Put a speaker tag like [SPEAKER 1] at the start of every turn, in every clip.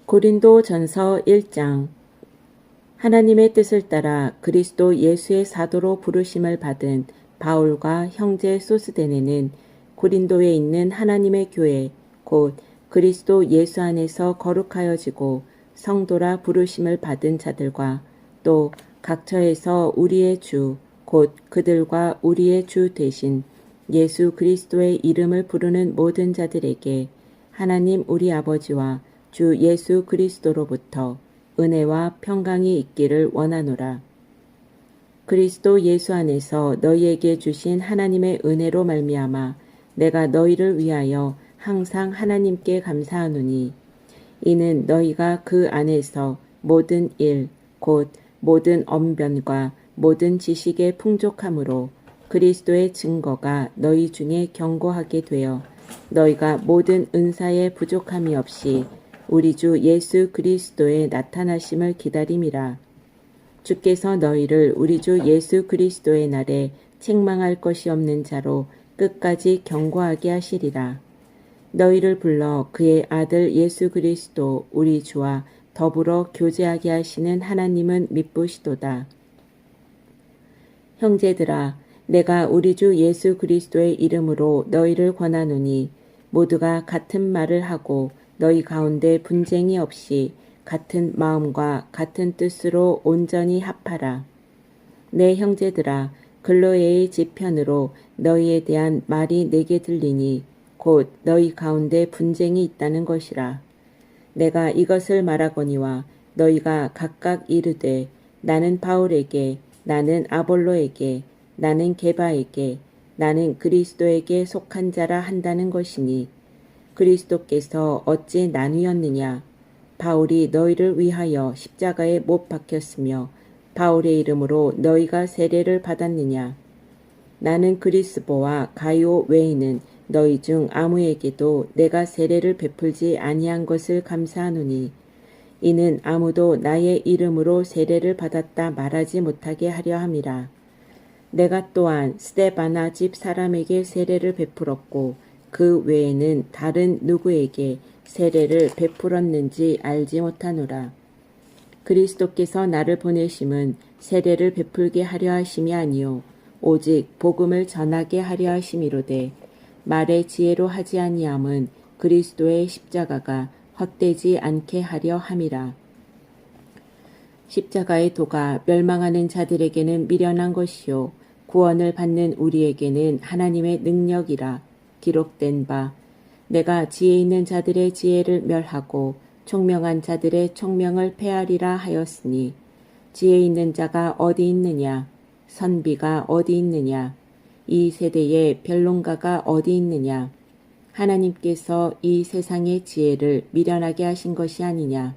[SPEAKER 1] 고린도전서 1장. 하나님의 뜻을 따라 그리스도 예수의 사도로 부르심을 받은 바울과 형제 소스데네는 고린도에 있는 하나님의 교회 곧 그리스도 예수 안에서 거룩하여지고 성도라 부르심을 받은 자들과 또 각처에서 우리의 주 곧 그들과 우리의 주 되신 예수 그리스도의 이름을 부르는 모든 자들에게 하나님 우리 아버지와 주 예수 그리스도로부터 은혜와 평강이 있기를 원하노라. 그리스도 예수 안에서 너희에게 주신 하나님의 은혜로 말미암아 내가 너희를 위하여 항상 하나님께 감사하노니 이는 너희가 그 안에서 모든 일 곧 모든 언변과 모든 지식의 풍족함으로 그리스도의 증거가 너희 중에 견고하게 되어 너희가 모든 은사에 부족함이 없이 우리 주 예수 그리스도의 나타나심을 기다림이라. 주께서 너희를 우리 주 예수 그리스도의 날에 책망할 것이 없는 자로 끝까지 견고하게 하시리라. 너희를 불러 그의 아들 예수 그리스도 우리 주와 더불어 교제하게 하시는 하나님은 미쁘시도다. 형제들아, 내가 우리 주 예수 그리스도의 이름으로 너희를 권하노니 모두가 같은 말을 하고 너희 가운데 분쟁이 없이 같은 마음과 같은 뜻으로 온전히 합하라. 내 형제들아, 글로에의 지편으로 너희에 대한 말이 내게 들리니 곧 너희 가운데 분쟁이 있다는 것이라. 내가 이것을 말하거니와 너희가 각각 이르되 나는 바울에게, 나는 아볼로에게, 나는 게바에게, 나는 그리스도에게 속한 자라 한다는 것이니 그리스도께서 어찌 나뉘었느냐? 바울이 너희를 위하여 십자가에 못 박혔으며 바울의 이름으로 너희가 세례를 받았느냐? 나는 그리스보와 가이오 외에는 너희 중 아무에게도 내가 세례를 베풀지 아니한 것을 감사하노니 이는 아무도 나의 이름으로 세례를 받았다 말하지 못하게 하려 함이라. 내가 또한 스데바나 집 사람에게 세례를 베풀었고 그 외에는 다른 누구에게 세례를 베풀었는지 알지 못하노라. 그리스도께서 나를 보내심은 세례를 베풀게 하려 하심이 아니요 오직 복음을 전하게 하려 하심이로되 말의 지혜로 하지 아니함은 그리스도의 십자가가 헛되지 않게 하려 함이라. 십자가의 도가 멸망하는 자들에게는 미련한 것이요 구원을 받는 우리에게는 하나님의 능력이라. 기록된 바 내가 지혜 있는 자들의 지혜를 멸하고 총명한 자들의 총명을 폐하리라 하였으니 지혜 있는 자가 어디 있느냐? 선비가 어디 있느냐? 이 세대의 변론가가 어디 있느냐? 하나님께서 이 세상의 지혜를 미련하게 하신 것이 아니냐?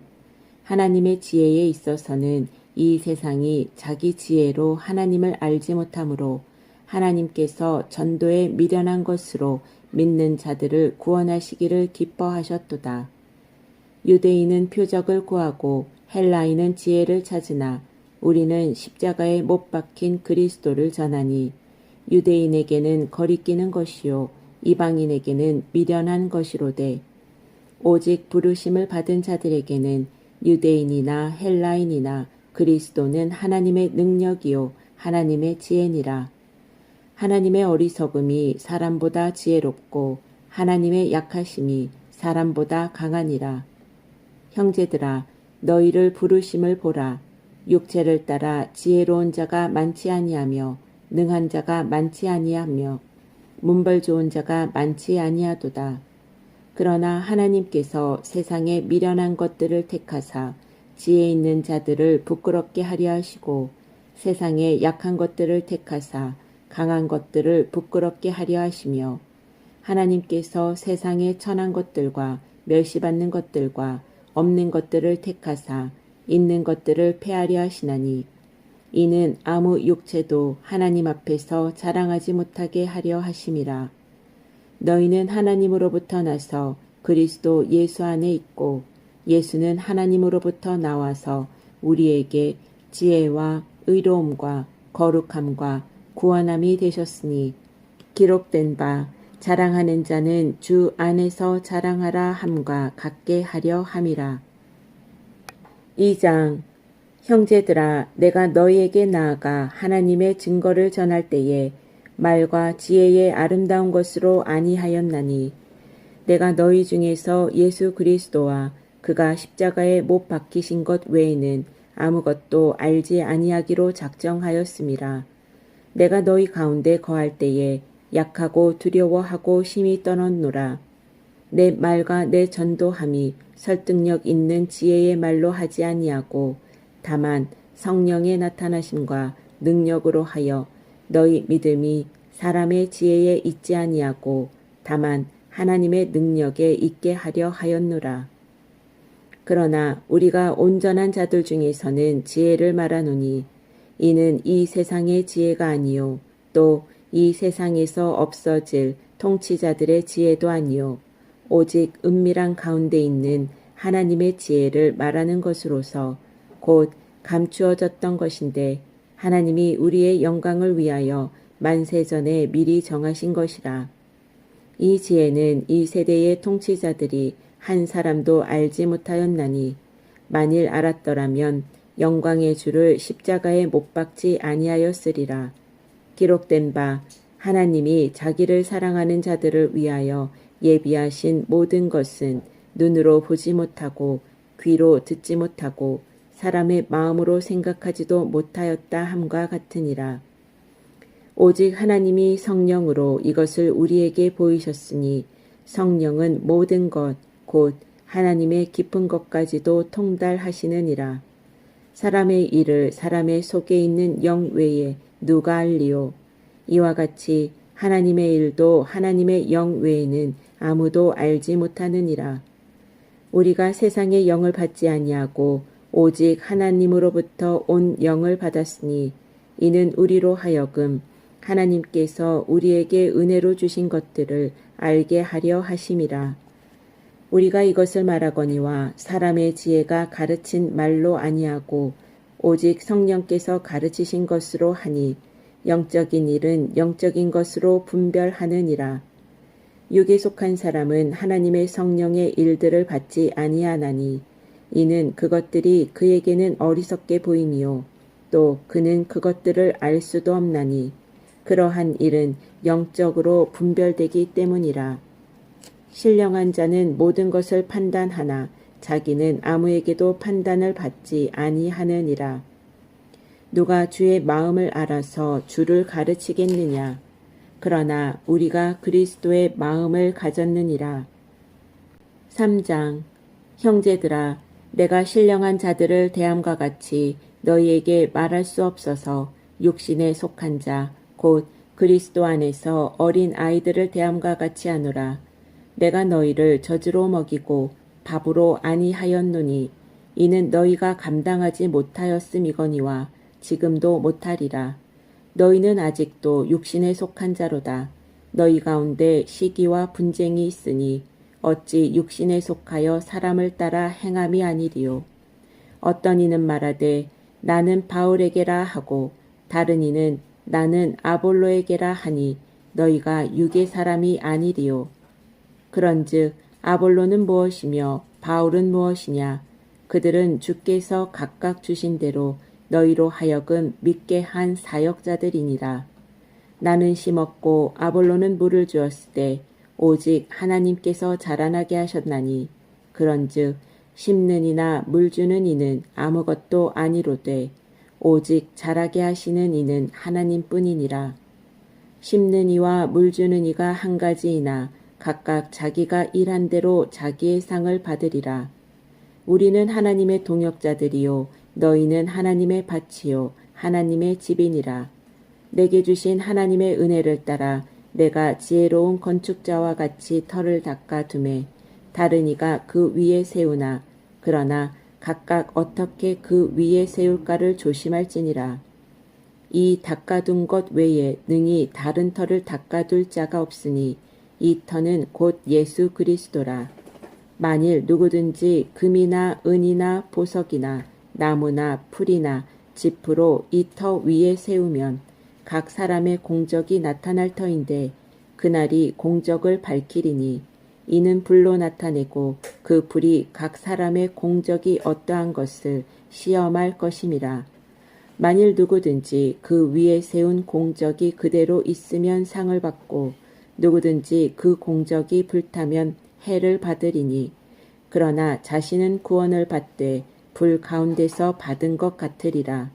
[SPEAKER 1] 하나님의 지혜에 있어서는 이 세상이 자기 지혜로 하나님을 알지 못하므로 하나님께서 전도에 미련한 것으로 믿는 자들을 구원하시기를 기뻐하셨도다. 유대인은 표적을 구하고 헬라인은 지혜를 찾으나 우리는 십자가에 못 박힌 그리스도를 전하니 유대인에게는 거리끼는 것이요 이방인에게는 미련한 것이로되 오직 부르심을 받은 자들에게는 유대인이나 헬라인이나 그리스도는 하나님의 능력이요 하나님의 지혜니라. 하나님의 어리석음이 사람보다 지혜롭고 하나님의 약하심이 사람보다 강하니라. 형제들아, 너희를 부르심을 보라. 육체를 따라 지혜로운 자가 많지 아니하며 능한 자가 많지 아니하며 문벌 좋은 자가 많지 아니하도다. 그러나 하나님께서 세상에 미련한 것들을 택하사 지혜 있는 자들을 부끄럽게 하려 하시고 세상에 약한 것들을 택하사 강한 것들을 부끄럽게 하려 하시며 하나님께서 세상에 천한 것들과 멸시받는 것들과 없는 것들을 택하사 있는 것들을 폐하려 하시나니 이는 아무 육체도 하나님 앞에서 자랑하지 못하게 하려 하심이라. 너희는 하나님으로부터 나서 그리스도 예수 안에 있고 예수는 하나님으로부터 나와서 우리에게 지혜와 의로움과 거룩함과 구원함이 되셨으니 기록된 바 자랑하는 자는 주 안에서 자랑하라 함과 같게 하려 함이라. 2장 형제들아 내가 너희에게 나아가 하나님의 증거를 전할 때에 말과 지혜의 아름다운 것으로 아니하였나니 내가 너희 중에서 예수 그리스도와 그가 십자가에 못 박히신 것 외에는 아무것도 알지 아니하기로 작정하였음이라. 내가 너희 가운데 거할 때에 약하고 두려워하고 심히 떠눴노라. 내 말과 내 전도함이 설득력 있는 지혜의 말로 하지 아니하고 다만 성령의 나타나심과 능력으로 하여 너희 믿음이 사람의 지혜에 있지 아니하고 다만 하나님의 능력에 있게 하려 하였노라. 그러나 우리가 온전한 자들 중에서는 지혜를 말하노니 이는 이 세상의 지혜가 아니요 또 이 세상에서 없어질 통치자들의 지혜도 아니요 오직 은밀한 가운데 있는 하나님의 지혜를 말하는 것으로서 곧 감추어졌던 것인데 하나님이 우리의 영광을 위하여 만세전에 미리 정하신 것이라. 이 지혜는 이 세대의 통치자들이 한 사람도 알지 못하였나니 만일 알았더라면 영광의 주를 십자가에 못 박지 아니하였으리라. 기록된 바 하나님이 자기를 사랑하는 자들을 위하여 예비하신 모든 것은 눈으로 보지 못하고 귀로 듣지 못하고 사람의 마음으로 생각하지도 못하였다 함과 같으니라. 오직 하나님이 성령으로 이것을 우리에게 보이셨으니 성령은 모든 것 곧 하나님의 깊은 것까지도 통달하시느니라. 사람의 일을 사람의 속에 있는 영 외에 누가 알리요? 이와 같이 하나님의 일도 하나님의 영 외에는 아무도 알지 못하느니라. 우리가 세상의 영을 받지 아니하고 오직 하나님으로부터 온 영을 받았으니 이는 우리로 하여금 하나님께서 우리에게 은혜로 주신 것들을 알게 하려 하심이라. 우리가 이것을 말하거니와 사람의 지혜가 가르친 말로 아니하고 오직 성령께서 가르치신 것으로 하니 영적인 일은 영적인 것으로 분별하느니라. 육에 속한 사람은 하나님의 성령의 일들을 받지 아니하나니 이는 그것들이 그에게는 어리석게 보임이요 또 그는 그것들을 알 수도 없나니 그러한 일은 영적으로 분별되기 때문이라. 신령한 자는 모든 것을 판단하나 자기는 아무에게도 판단을 받지 아니하느니라. 누가 주의 마음을 알아서 주를 가르치겠느냐? 그러나 우리가 그리스도의 마음을 가졌느니라. 3장 형제들아 내가 신령한 자들을 대함과 같이 너희에게 말할 수 없어서 육신에 속한 자 곧 그리스도 안에서 어린 아이들을 대함과 같이 하노라. 내가 너희를 젖으로 먹이고 밥으로 아니하였노니 이는 너희가 감당하지 못하였음이거니와 지금도 못하리라. 너희는 아직도 육신에 속한 자로다. 너희 가운데 시기와 분쟁이 있으니 어찌 육신에 속하여 사람을 따라 행함이 아니리요. 어떤 이는 말하되 나는 바울에게라 하고 다른 이는 나는 아볼로에게라 하니 너희가 육의 사람이 아니리요. 그런즉 아볼로는 무엇이며 바울은 무엇이냐? 그들은 주께서 각각 주신 대로 너희로 하여금 믿게 한 사역자들이니라. 나는 심었고 아볼로는 물을 주었을 때 오직 하나님께서 자라나게 하셨나니 그런즉 심는 이나 물 주는 이는 아무것도 아니로되 오직 자라게 하시는 이는 하나님뿐이니라. 심는 이와 물 주는 이가 한 가지이나 각각 자기가 일한 대로 자기의 상을 받으리라. 우리는 하나님의 동역자들이요 너희는 하나님의 밭이요 하나님의 집이니라. 내게 주신 하나님의 은혜를 따라 내가 지혜로운 건축자와 같이 터를 닦아두매 다른 이가 그 위에 세우나 그러나 각각 어떻게 그 위에 세울까를 조심할지니라. 이 닦아둔 것 외에 능히 다른 터를 닦아둘 자가 없으니 이 터는 곧 예수 그리스도라. 만일 누구든지 금이나 은이나 보석이나 나무나 풀이나 짚으로 이 터 위에 세우면 각 사람의 공적이 나타날 터인데 그날이 공적을 밝히리니 이는 불로 나타내고 그 불이 각 사람의 공적이 어떠한 것을 시험할 것임이라. 만일 누구든지 그 위에 세운 공적이 그대로 있으면 상을 받고 누구든지 그 공적이 불타면 해를 받으리니 그러나 자신은 구원을 받되 불 가운데서 받은 것 같으리라.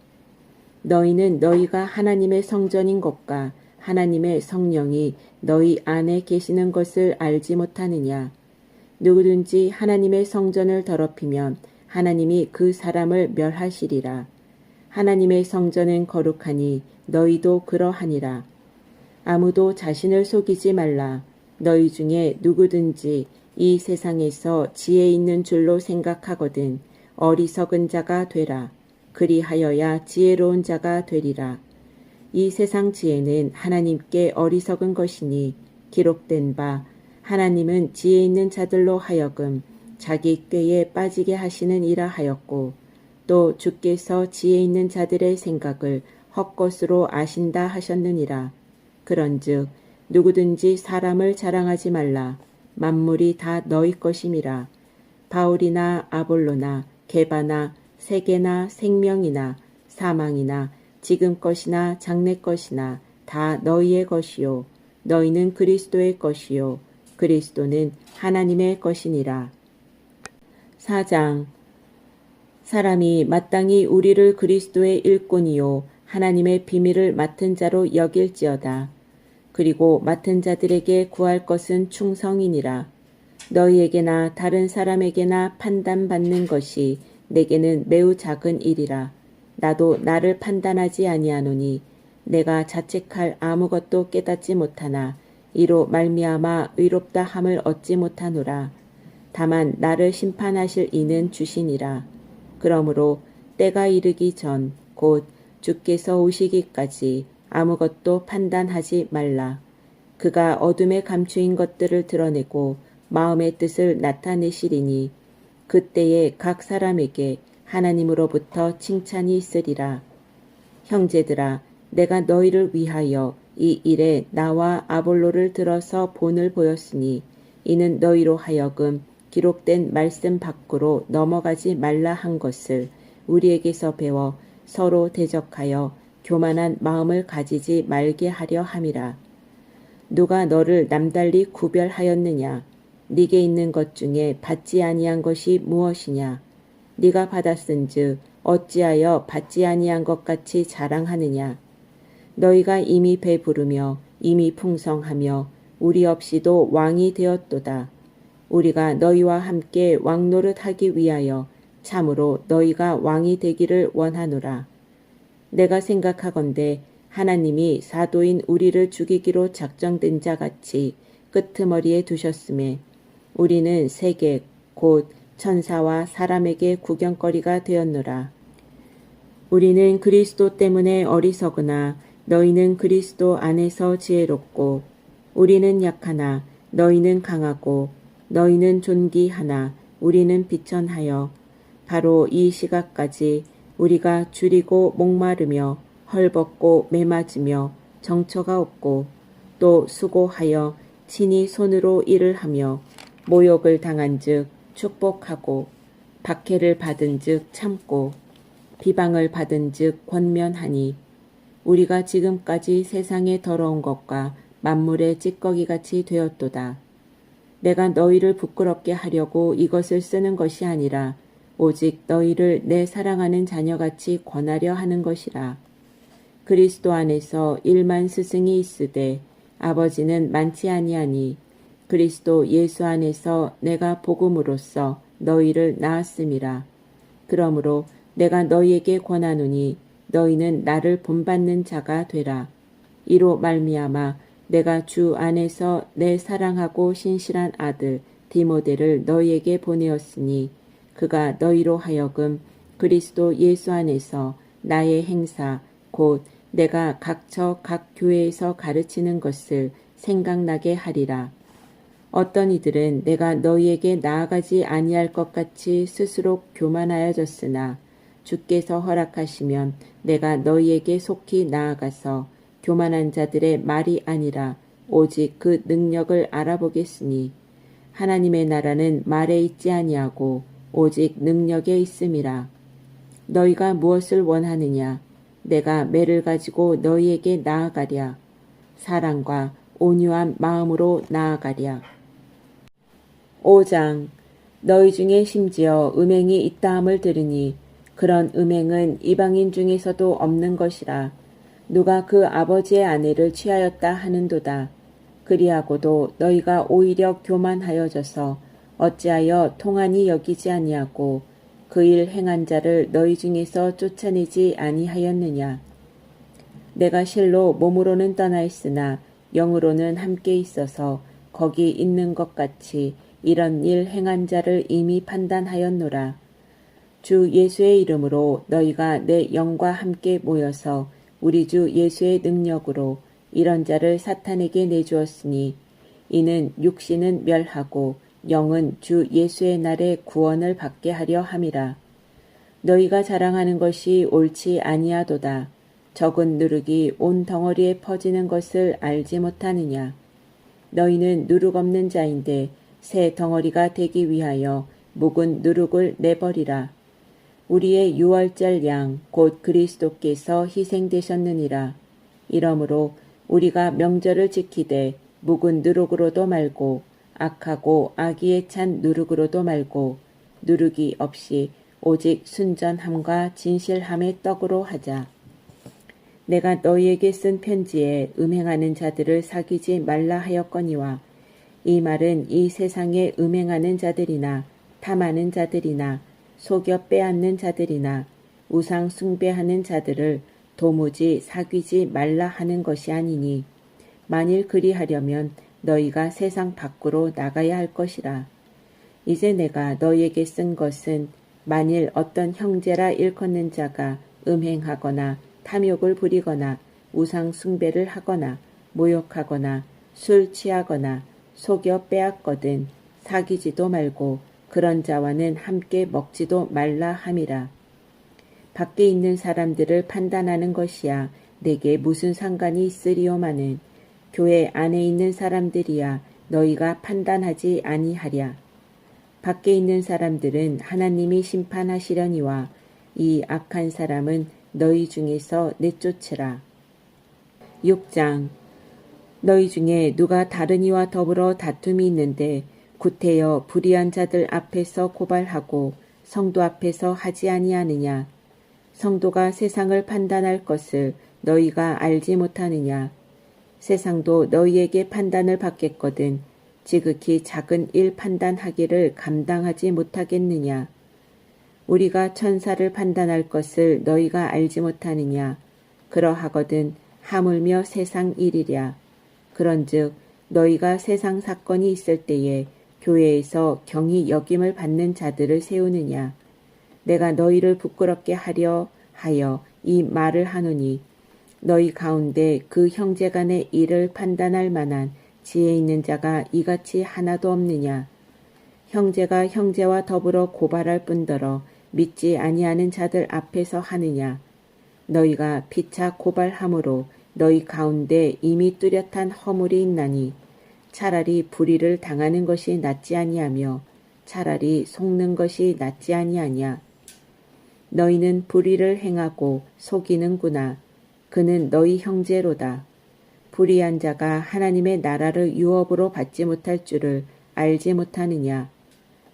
[SPEAKER 1] 너희는 너희가 하나님의 성전인 것과 하나님의 성령이 너희 안에 계시는 것을 알지 못하느냐. 누구든지 하나님의 성전을 더럽히면 하나님이 그 사람을 멸하시리라. 하나님의 성전은 거룩하니 너희도 그러하니라. 아무도 자신을 속이지 말라. 너희 중에 누구든지 이 세상에서 지혜 있는 줄로 생각하거든 어리석은 자가 되라. 그리하여야 지혜로운 자가 되리라. 이 세상 지혜는 하나님께 어리석은 것이니 기록된 바 하나님은 지혜 있는 자들로 하여금 자기 꾀에 빠지게 하시는 이라 하였고 또 주께서 지혜 있는 자들의 생각을 헛것으로 아신다 하셨느니라. 그런즉 누구든지 사람을 자랑하지 말라. 만물이 다 너희 것임이라. 바울이나 아볼로나 게바나 세계나 생명이나 사망이나 지금 것이나 장래 것이나 다 너희의 것이요 너희는 그리스도의 것이요 그리스도는 하나님의 것이니라. 4장. 사람이 마땅히 우리를 그리스도의 일꾼이요 하나님의 비밀을 맡은 자로 여길지어다. 그리고 맡은 자들에게 구할 것은 충성이니라. 너희에게나 다른 사람에게나 판단받는 것이 내게는 매우 작은 일이라. 나도 나를 판단하지 아니하노니 내가 자책할 아무것도 깨닫지 못하나 이로 말미암아 의롭다 함을 얻지 못하노라. 다만 나를 심판하실 이는 주시니라. 그러므로 때가 이르기 전 곧 주께서 오시기까지 아무것도 판단하지 말라. 그가 어둠에 감추인 것들을 드러내고 마음의 뜻을 나타내시리니 그때에 각 사람에게 하나님으로부터 칭찬이 있으리라. 형제들아, 내가 너희를 위하여 이 일에 나와 아볼로를 들어서 본을 보였으니 이는 너희로 하여금 기록된 말씀 밖으로 넘어가지 말라 한 것을 우리에게서 배워 서로 대적하여 교만한 마음을 가지지 말게 하려 함이라. 누가 너를 남달리 구별하였느냐? 네게 있는 것 중에 받지 아니한 것이 무엇이냐? 네가 받았은즉 어찌하여 받지 아니한 것 같이 자랑하느냐? 너희가 이미 배부르며 이미 풍성하며 우리 없이도 왕이 되었도다. 우리가 너희와 함께 왕노릇 하기 위하여 참으로 너희가 왕이 되기를 원하노라. 내가 생각하건대 하나님이 사도인 우리를 죽이기로 작정된 자 같이 끄트머리에 두셨음에 우리는 세계 곧 천사와 사람에게 구경거리가 되었노라. 우리는 그리스도 때문에 어리석으나 너희는 그리스도 안에서 지혜롭고 우리는 약하나 너희는 강하고 너희는 존귀하나 우리는 비천하여 바로 이 시각까지 우리가 줄이고 목마르며 헐벗고 매맞으며 정처가 없고 또 수고하여 친히 손으로 일을 하며 모욕을 당한즉 축복하고 박해를 받은즉 참고 비방을 받은즉 권면하니 우리가 지금까지 세상에 더러운 것과 만물의 찌꺼기같이 되었도다. 내가 너희를 부끄럽게 하려고 이것을 쓰는 것이 아니라 오직 너희를 내 사랑하는 자녀같이 권하려 하는 것이라. 그리스도 안에서 1만 스승이 있으되 아버지는 많지 아니하니 그리스도 예수 안에서 내가 복음으로써 너희를 낳았음이라. 그러므로 내가 너희에게 권하노니 너희는 나를 본받는 자가 되라. 이로 말미암아 내가 주 안에서 내 사랑하고 신실한 아들 디모데를 너희에게 보내었으니 그가 너희로 하여금 그리스도 예수 안에서 나의 행사 곧 내가 각처 각 교회에서 가르치는 것을 생각나게 하리라. 어떤 이들은 내가 너희에게 나아가지 아니할 것 같이 스스로 교만하여졌으나 주께서 허락하시면 내가 너희에게 속히 나아가서 교만한 자들의 말이 아니라 오직 그 능력을 알아보겠으니 하나님의 나라는 말에 있지 아니하고 오직 능력에 있음이라. 너희가 무엇을 원하느냐? 내가 매를 가지고 너희에게 나아가랴. 사랑과 온유한 마음으로 나아가랴. 5장. 너희 중에 심지어 음행이 있다함을 들으니 그런 음행은 이방인 중에서도 없는 것이라. 누가 그 아버지의 아내를 취하였다 하는도다. 그리하고도 너희가 오히려 교만하여져서 어찌하여 통한이 여기지 아니하고 그 일 행한 자를 너희 중에서 쫓아내지 아니하였느냐. 내가 실로 몸으로는 떠나 있으나 영으로는 함께 있어서 거기 있는 것 같이 이런 일 행한 자를 이미 판단하였노라. 주 예수의 이름으로 너희가 내 영과 함께 모여서 우리 주 예수의 능력으로 이런 자를 사탄에게 내주었으니 이는 육신은 멸하고 영은 주 예수의 날에 구원을 받게 하려 함이라. 너희가 자랑하는 것이 옳지 아니하도다. 적은 누룩이 온 덩어리에 퍼지는 것을 알지 못하느냐. 너희는 누룩 없는 자인데 새 덩어리가 되기 위하여 묵은 누룩을 내버리라. 우리의 유월절 양 곧 그리스도께서 희생되셨느니라. 이러므로 우리가 명절을 지키되 묵은 누룩으로도 말고 악하고 악의에 찬 누룩으로도 말고 누룩이 없이 오직 순전함과 진실함의 떡으로 하자. 내가 너희에게 쓴 편지에 음행하는 자들을 사귀지 말라 하였거니와 이 말은 이 세상에 음행하는 자들이나 탐하는 자들이나 속여 빼앗는 자들이나 우상 숭배하는 자들을 도무지 사귀지 말라 하는 것이 아니니 만일 그리하려면 너희가 세상 밖으로 나가야 할 것이라. 이제 내가 너희에게 쓴 것은 만일 어떤 형제라 일컫는 자가 음행하거나 탐욕을 부리거나 우상 숭배를 하거나 모욕하거나 술 취하거나 속여 빼앗거든 사귀지도 말고 그런 자와는 함께 먹지도 말라 함이라. 밖에 있는 사람들을 판단하는 것이야 내게 무슨 상관이 있으리오마는 교회 안에 있는 사람들이야 너희가 판단하지 아니하랴. 밖에 있는 사람들은 하나님이 심판하시려니와 이 악한 사람은 너희 중에서 내쫓으라. 6장. 너희 중에 누가 다른 이와 더불어 다툼이 있는데 구태여 불의한 자들 앞에서 고발하고 성도 앞에서 하지 아니하느냐. 성도가 세상을 판단할 것을 너희가 알지 못하느냐. 세상도 너희에게 판단을 받겠거든 지극히 작은 일 판단하기를 감당하지 못하겠느냐. 우리가 천사를 판단할 것을 너희가 알지 못하느냐. 그러하거든 하물며 세상 일이랴. 그런즉 너희가 세상 사건이 있을 때에 교회에서 경히 여김을 받는 자들을 세우느냐. 내가 너희를 부끄럽게 하려 하여 이 말을 하노니 너희 가운데 그 형제간의 일을 판단할 만한 지혜 있는 자가 이같이 하나도 없느냐. 형제가 형제와 더불어 고발할 뿐더러 믿지 아니하는 자들 앞에서 하느냐. 너희가 피차 고발함으로 너희 가운데 이미 뚜렷한 허물이 있나니 차라리 불의를 당하는 것이 낫지 아니하며 차라리 속는 것이 낫지 아니하냐. 너희는 불의를 행하고 속이는구나. 그는 너희 형제로다. 불의한 자가 하나님의 나라를 유업으로 받지 못할 줄을 알지 못하느냐.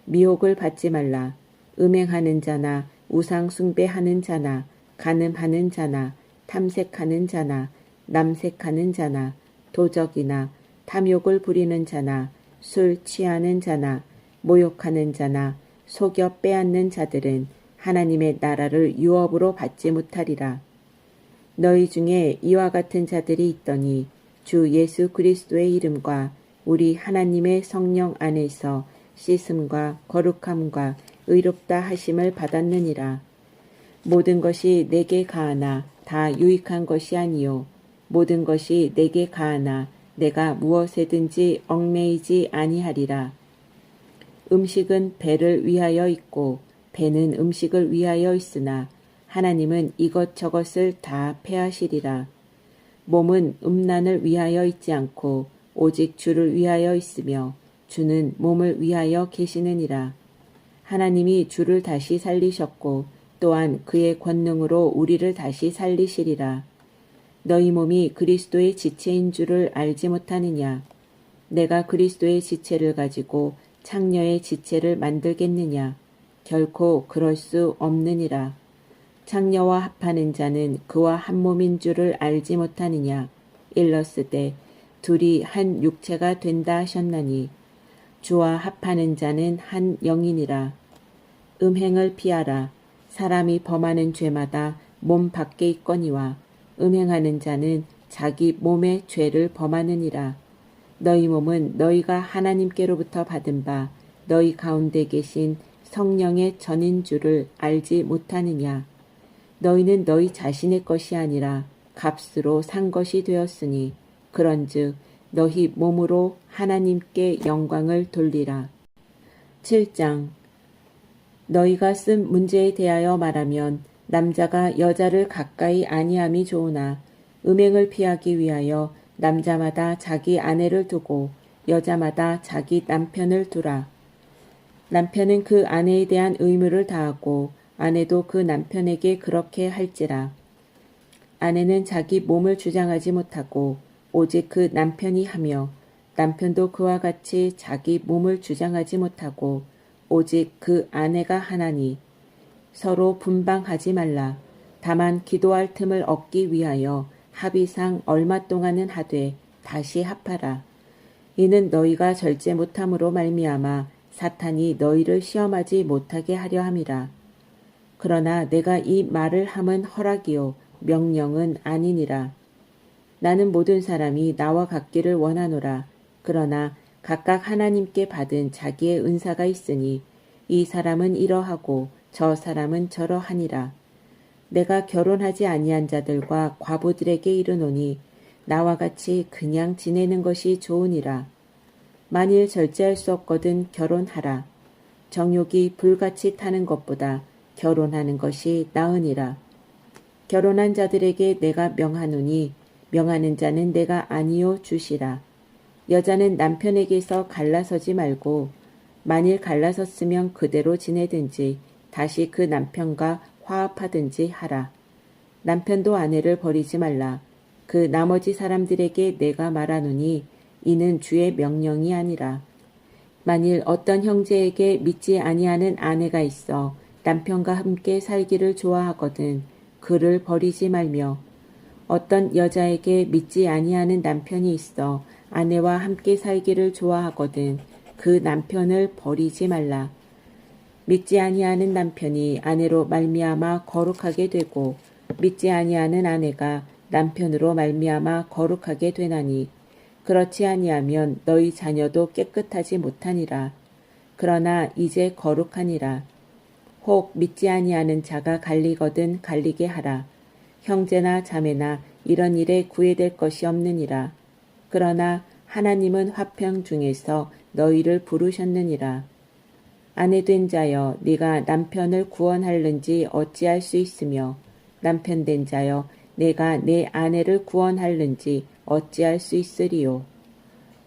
[SPEAKER 1] 미혹을 받지 말라. 음행하는 자나 우상 숭배하는 자나 간음하는 자나 탐색하는 자나 남색하는 자나 도적이나 탐욕을 부리는 자나 술 취하는 자나 모욕하는 자나 속여 빼앗는 자들은 하나님의 나라를 유업으로 받지 못하리라. 너희 중에 이와 같은 자들이 있더니 주 예수 그리스도의 이름과 우리 하나님의 성령 안에서 씻음과 거룩함과 의롭다 하심을 받았느니라. 모든 것이 내게 가하나 다 유익한 것이 아니요 모든 것이 내게 가하나 내가 무엇에든지 얽매이지 아니하리라. 음식은 배를 위하여 있고 배는 음식을 위하여 있으나 하나님은 이것저것을 다 패하시리라. 몸은 음란을 위하여 있지 않고 오직 주를 위하여 있으며 주는 몸을 위하여 계시느니라. 하나님이 주를 다시 살리셨고 또한 그의 권능으로 우리를 다시 살리시리라. 너희 몸이 그리스도의 지체인 줄을 알지 못하느냐? 내가 그리스도의 지체를 가지고 창녀의 지체를 만들겠느냐? 결코 그럴 수 없느니라. 창녀와 합하는 자는 그와 한 몸인 줄을 알지 못하느냐? 일렀으되 둘이 한 육체가 된다 하셨나니 주와 합하는 자는 한 영이니라. 음행을 피하라. 사람이 범하는 죄마다 몸 밖에 있거니와 음행하는 자는 자기 몸의 죄를 범하느니라. 너희 몸은 너희가 하나님께로부터 받은 바 너희 가운데 계신 성령의 전인 줄을 알지 못하느냐. 너희는 너희 자신의 것이 아니라 값으로 산 것이 되었으니 그런즉 너희 몸으로 하나님께 영광을 돌리라. 7장. 너희가 쓴 문제에 대하여 말하면 남자가 여자를 가까이 아니함이 좋으나 음행을 피하기 위하여 남자마다 자기 아내를 두고 여자마다 자기 남편을 두라. 남편은 그 아내에 대한 의무를 다하고 아내도 그 남편에게 그렇게 할지라. 아내는 자기 몸을 주장하지 못하고 오직 그 남편이 하며 남편도 그와 같이 자기 몸을 주장하지 못하고 오직 그 아내가 하나니 서로 분방하지 말라. 다만 기도할 틈을 얻기 위하여 합의상 얼마 동안은 하되 다시 합하라. 이는 너희가 절제 못함으로 말미암아 사탄이 너희를 시험하지 못하게 하려 함이라. 그러나 내가 이 말을 함은 허락이요 명령은 아니니라. 나는 모든 사람이 나와 같기를 원하노라. 그러나 각각 하나님께 받은 자기의 은사가 있으니 이 사람은 이러하고 저 사람은 저러하니라. 내가 결혼하지 아니한 자들과 과부들에게 이르노니 나와 같이 그냥 지내는 것이 좋으니라. 만일 절제할 수 없거든 결혼하라. 정욕이 불같이 타는 것보다 결혼하는 것이 나으니라. 결혼한 자들에게 내가 명하노니 명하는 자는 내가 아니요 주시라. 여자는 남편에게서 갈라서지 말고 만일 갈라섰으면 그대로 지내든지 다시 그 남편과 화합하든지 하라. 남편도 아내를 버리지 말라. 그 나머지 사람들에게 내가 말하노니 이는 주의 명령이 아니라. 만일 어떤 형제에게 믿지 아니하는 아내가 있어 남편과 함께 살기를 좋아하거든 그를 버리지 말며 어떤 여자에게 믿지 아니하는 남편이 있어 아내와 함께 살기를 좋아하거든 그 남편을 버리지 말라. 믿지 아니하는 남편이 아내로 말미암아 거룩하게 되고 믿지 아니하는 아내가 남편으로 말미암아 거룩하게 되나니 그렇지 아니하면 너희 자녀도 깨끗하지 못하니라. 그러나 이제 거룩하니라. 혹 믿지 아니하는 자가 갈리거든 갈리게 하라. 형제나 자매나 이런 일에 구애될 것이 없느니라. 그러나 하나님은 화평 중에서 너희를 부르셨느니라. 아내된 자여 네가 남편을 구원할는지 어찌할 수 있으며 남편된 자여 내가 내 아내를 구원할는지 어찌할 수 있으리요.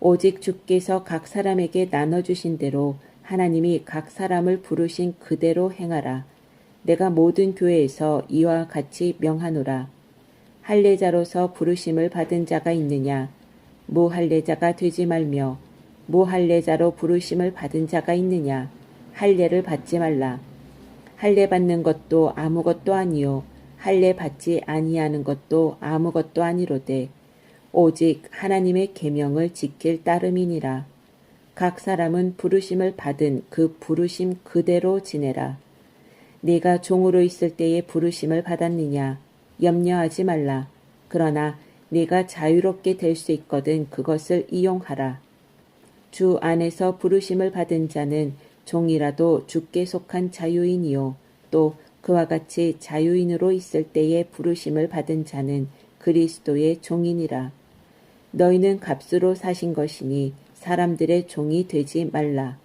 [SPEAKER 1] 오직 주께서 각 사람에게 나눠주신 대로 하나님이 각 사람을 부르신 그대로 행하라. 내가 모든 교회에서 이와 같이 명하노라. 할례자로서 부르심을 받은 자가 있느냐? 무할례자가 되지 말며 무할례자로 부르심을 받은 자가 있느냐? 할례를 받지 말라. 할례 받는 것도 아무것도 아니요 할례 받지 아니하는 것도 아무것도 아니로되 오직 하나님의 계명을 지킬 따름이니라. 각 사람은 부르심을 받은 그 부르심 그대로 지내라. 네가 종으로 있을 때에 부르심을 받았느냐? 염려하지 말라. 그러나 네가 자유롭게 될 수 있거든 그것을 이용하라. 주 안에서 부르심을 받은 자는 종이라도 주께 속한 자유인이요 또 그와 같이 자유인으로 있을 때에 부르심을 받은 자는 그리스도의 종이니라. 너희는 값으로 사신 것이니 사람들의 종이 되지 말라.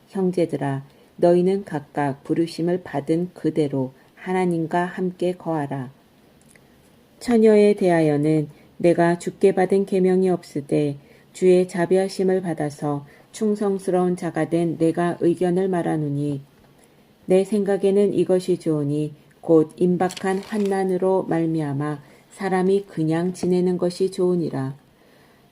[SPEAKER 1] 형제들아 너희는 각각 부르심을 받은 그대로 하나님과 함께 거하라. 처녀에 대하여는 내가 주께 받은 계명이 없으되 주의 자비하심을 받아서 충성스러운 자가 된 내가 의견을 말하노니 내 생각에는 이것이 좋으니 곧 임박한 환난으로 말미암아 사람이 그냥 지내는 것이 좋으니라.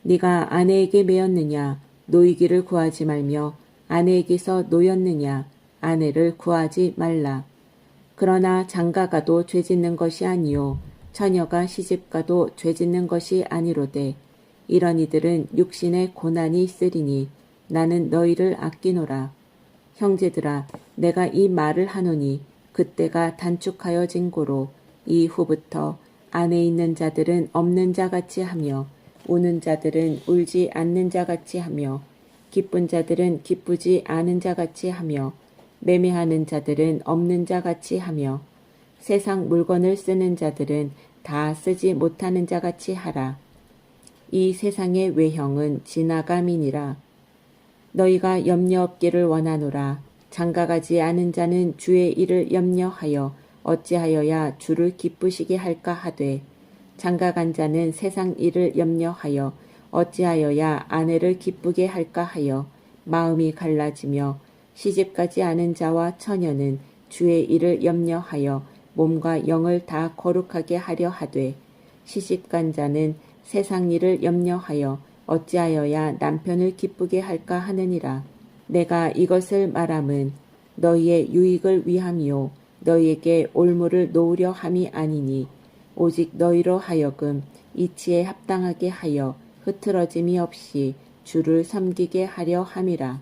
[SPEAKER 1] 네가 아내에게 매였느냐 노이기를 구하지 말며 아내에게서 노였느냐 아내를 구하지 말라. 그러나 장가가도 죄짓는 것이 아니요 처녀가 시집가도 죄짓는 것이 아니로되 이런 이들은 육신의 고난이 있으리니 나는 너희를 아끼노라. 형제들아 내가 이 말을 하노니 그때가 단축하여진 고로 이후부터 안에 있는 자들은 없는 자같이 하며 우는 자들은 울지 않는 자같이 하며 기쁜 자들은 기쁘지 않은 자같이 하며 매매하는 자들은 없는 자같이 하며 세상 물건을 쓰는 자들은 다 쓰지 못하는 자같이 하라. 이 세상의 외형은 지나감이니라. 너희가 염려 없기를 원하노라. 장가가지 않은 자는 주의 일을 염려하여 어찌하여야 주를 기쁘시게 할까 하되 장가간 자는 세상 일을 염려하여 어찌하여야 아내를 기쁘게 할까 하여 마음이 갈라지며 시집가지 않은 자와 처녀는 주의 일을 염려하여 몸과 영을 다 거룩하게 하려 하되 시집간 자는 세상 일을 염려하여 어찌하여야 남편을 기쁘게 할까 하느니라. 내가 이것을 말함은 너희의 유익을 위함이요 너희에게 올무를 놓으려 함이 아니니 오직 너희로 하여금 이치에 합당하게 하여 흐트러짐이 없이 주를 섬기게 하려 함이라.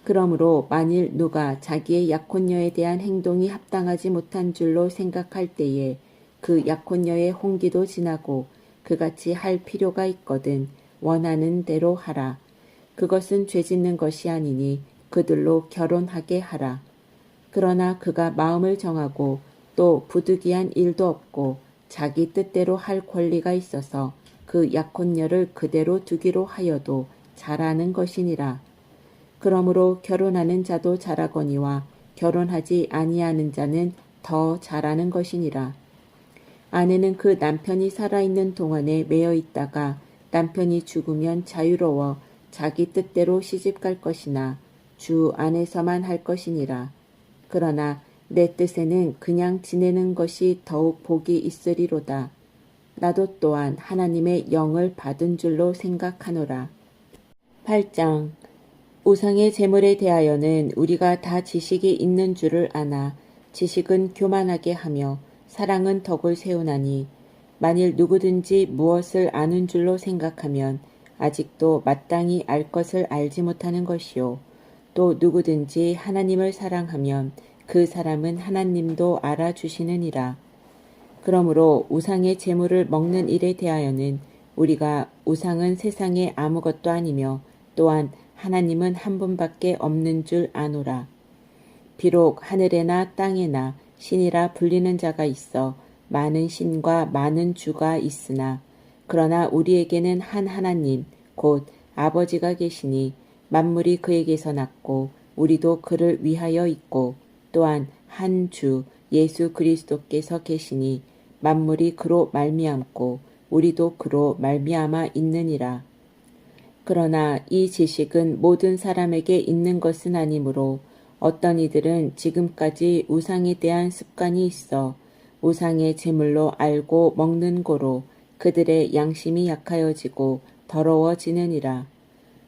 [SPEAKER 1] 그러므로 만일 누가 자기의 약혼녀에 대한 행동이 합당하지 못한 줄로 생각할 때에 그 약혼녀의 홍기도 지나고 그같이 할 필요가 있거든 원하는 대로 하라. 그것은 죄짓는 것이 아니니 그들로 결혼하게 하라. 그러나 그가 마음을 정하고 또 부득이한 일도 없고 자기 뜻대로 할 권리가 있어서 그 약혼녀를 그대로 두기로 하여도 잘하는 것이니라. 그러므로 결혼하는 자도 잘하거니와 결혼하지 아니하는 자는 더 잘하는 것이니라. 아내는 그 남편이 살아있는 동안에 매여 있다가 남편이 죽으면 자유로워 자기 뜻대로 시집갈 것이나 주 안에서만 할 것이니라. 그러나 내 뜻에는 그냥 지내는 것이 더욱 복이 있으리로다. 나도 또한 하나님의 영을 받은 줄로 생각하노라. 8장 우상의 제물에 대하여는 우리가 다 지식이 있는 줄을 아나 지식은 교만하게 하며 사랑은 덕을 세우나니 만일 누구든지 무엇을 아는 줄로 생각하면 아직도 마땅히 알 것을 알지 못하는 것이요 또 누구든지 하나님을 사랑하면 그 사람은 하나님도 알아주시느니라. 그러므로 우상의 제물을 먹는 일에 대하여는 우리가 우상은 세상에 아무것도 아니며 또한 하나님은 한 분밖에 없는 줄 아노라. 비록 하늘에나 땅에나 신이라 불리는 자가 있어 많은 신과 많은 주가 있으나 그러나 우리에게는 한 하나님 곧 아버지가 계시니 만물이 그에게서 났고 우리도 그를 위하여 있고 또한 한 주 예수 그리스도께서 계시니 만물이 그로 말미암고 우리도 그로 말미암아 있느니라. 그러나 이 지식은 모든 사람에게 있는 것은 아니므로 어떤 이들은 지금까지 우상에 대한 습관이 있어 우상의 제물로 알고 먹는 고로 그들의 양심이 약하여지고 더러워지느니라.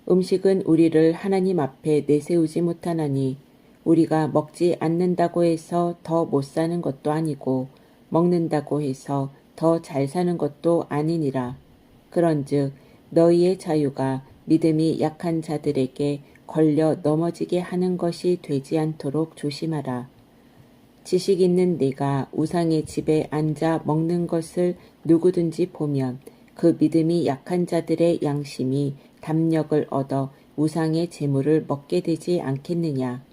[SPEAKER 1] 음식은 우리를 하나님 앞에 내세우지 못하나니 우리가 먹지 않는다고 해서 더 못 사는 것도 아니고 먹는다고 해서 더 잘 사는 것도 아니니라. 그런즉 너희의 자유가 믿음이 약한 자들에게 걸려 넘어지게 하는 것이 되지 않도록 조심하라. 지식 있는 네가 우상의 집에 앉아 먹는 것을 누구든지 보면 그 믿음이 약한 자들의 양심이 담력을 얻어 우상의 재물을 먹게 되지 않겠느냐.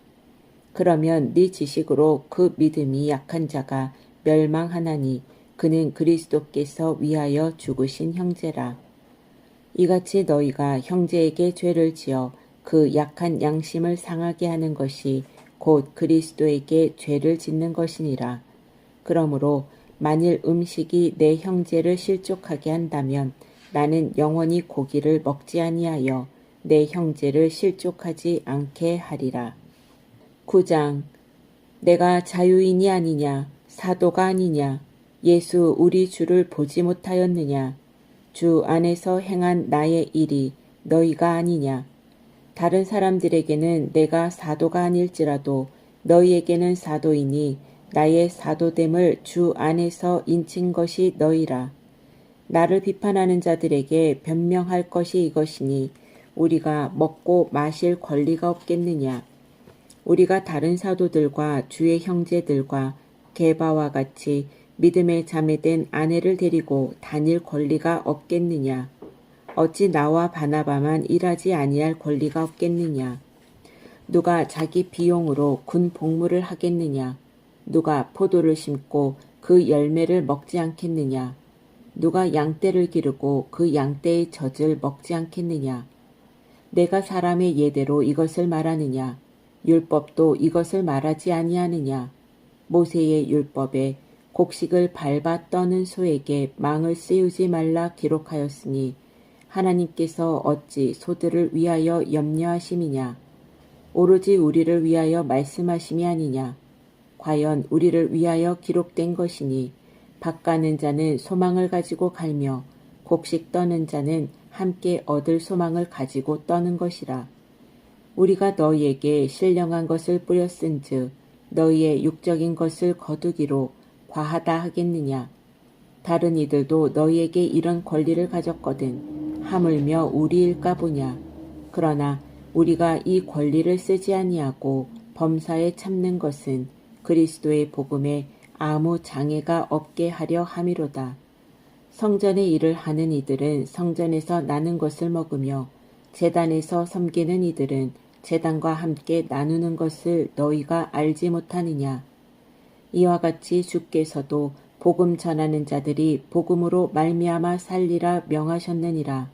[SPEAKER 1] 그러면 네 지식으로 그 믿음이 약한 자가 멸망하나니 그는 그리스도께서 위하여 죽으신 형제라. 이같이 너희가 형제에게 죄를 지어 그 약한 양심을 상하게 하는 것이 곧 그리스도에게 죄를 짓는 것이니라. 그러므로 만일 음식이 내 형제를 실족하게 한다면 나는 영원히 고기를 먹지 아니하여 내 형제를 실족하지 않게 하리라. 9장. 내가 자유인이 아니냐, 사도가 아니냐, 예수 우리 주를 보지 못하였느냐, 주 안에서 행한 나의 일이 너희가 아니냐. 다른 사람들에게는 내가 사도가 아닐지라도 너희에게는 사도이니 나의 사도됨을 주 안에서 인친 것이 너희라. 나를 비판하는 자들에게 변명할 것이 이것이니 우리가 먹고 마실 권리가 없겠느냐. 우리가 다른 사도들과 주의 형제들과 게바와 같이 믿음에 자매된 아내를 데리고 다닐 권리가 없겠느냐. 어찌 나와 바나바만 일하지 아니할 권리가 없겠느냐. 누가 자기 비용으로 군 복무를 하겠느냐. 누가 포도를 심고 그 열매를 먹지 않겠느냐. 누가 양떼를 기르고 그 양떼의 젖을 먹지 않겠느냐. 내가 사람의 예대로 이것을 말하느냐. 율법도 이것을 말하지 아니하느냐. 모세의 율법에 곡식을 밟아 떠는 소에게 망을 씌우지 말라 기록하였으니 하나님께서 어찌 소들을 위하여 염려하심이냐. 오로지 우리를 위하여 말씀하심이 아니냐. 과연 우리를 위하여 기록된 것이니 밭가는 자는 소망을 가지고 갈며 곡식 떠는 자는 함께 얻을 소망을 가지고 떠는 것이라. 우리가 너희에게 신령한 것을 뿌렸은즉 너희의 육적인 것을 거두기로 과하다 하겠느냐. 다른 이들도 너희에게 이런 권리를 가졌거든 하물며 우리일까 보냐. 그러나 우리가 이 권리를 쓰지 아니하고 범사에 참는 것은 그리스도의 복음에 아무 장애가 없게 하려 함이로다. 성전의 일을 하는 이들은 성전에서 나는 것을 먹으며 제단에서 섬기는 이들은 제단과 함께 나누는 것을 너희가 알지 못하느냐. 이와 같이 주께서도 복음 전하는 자들이 복음으로 말미암아 살리라 명하셨느니라.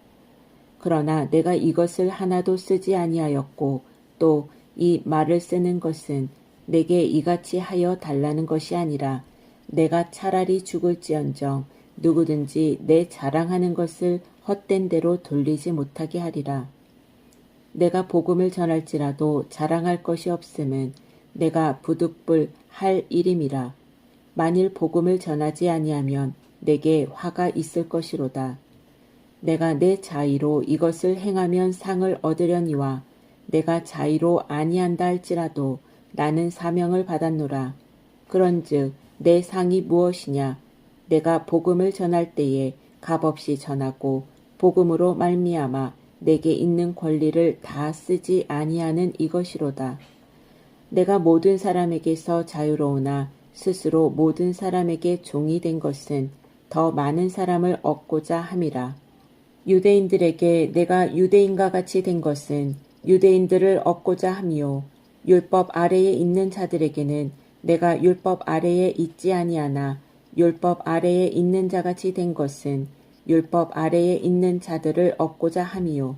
[SPEAKER 1] 그러나 내가 이것을 하나도 쓰지 아니하였고 또 이 말을 쓰는 것은 내게 이같이 하여 달라는 것이 아니라 내가 차라리 죽을지언정 누구든지 내 자랑하는 것을 헛된 대로 돌리지 못하게 하리라. 내가 복음을 전할지라도 자랑할 것이 없음은 내가 부득불 할 일임이라. 만일 복음을 전하지 아니하면 내게 화가 있을 것이로다. 내가 내 자의로 이것을 행하면 상을 얻으려니와 내가 자의로 아니한다 할지라도 나는 사명을 받았노라. 그런즉 내 상이 무엇이냐. 내가 복음을 전할 때에 값없이 전하고 복음으로 말미암아 내게 있는 권리를 다 쓰지 아니하는 이것이로다. 내가 모든 사람에게서 자유로우나 스스로 모든 사람에게 종이 된 것은 더 많은 사람을 얻고자 함이라. 유대인들에게 내가 유대인과 같이 된 것은 유대인들을 얻고자 함이요. 율법 아래에 있는 자들에게는 내가 율법 아래에 있지 아니하나 율법 아래에 있는 자같이 된 것은 율법 아래에 있는 자들을 얻고자 함이요.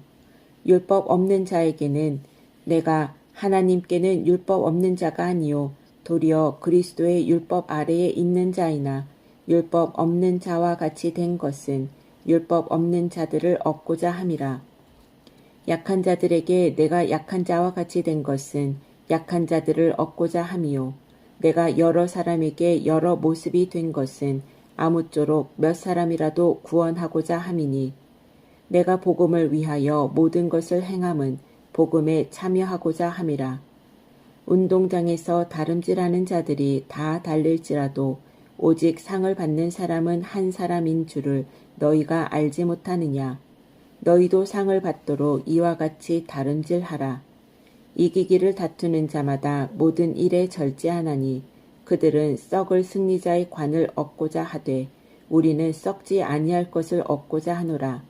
[SPEAKER 1] 율법 없는 자에게는 내가 하나님께는 율법 없는 자가 아니요 도리어 그리스도의 율법 아래에 있는 자이나 율법 없는 자와 같이 된 것은 율법 없는 자들을 얻고자 함이라. 약한 자들에게 내가 약한 자와 같이 된 것은 약한 자들을 얻고자 함이요. 내가 여러 사람에게 여러 모습이 된 것은 아무쪼록 몇 사람이라도 구원하고자 함이니 내가 복음을 위하여 모든 것을 행함은 복음에 참여하고자 함이라. 운동장에서 다름질하는 자들이 다 달릴지라도 오직 상을 받는 사람은 한 사람인 줄을 너희가 알지 못하느냐. 너희도 상을 받도록 이와 같이 다름질하라. 이기기를 다투는 자마다 모든 일에 절제하나니 그들은 썩을 승리자의 관을 얻고자 하되 우리는 썩지 아니할 것을 얻고자 하노라.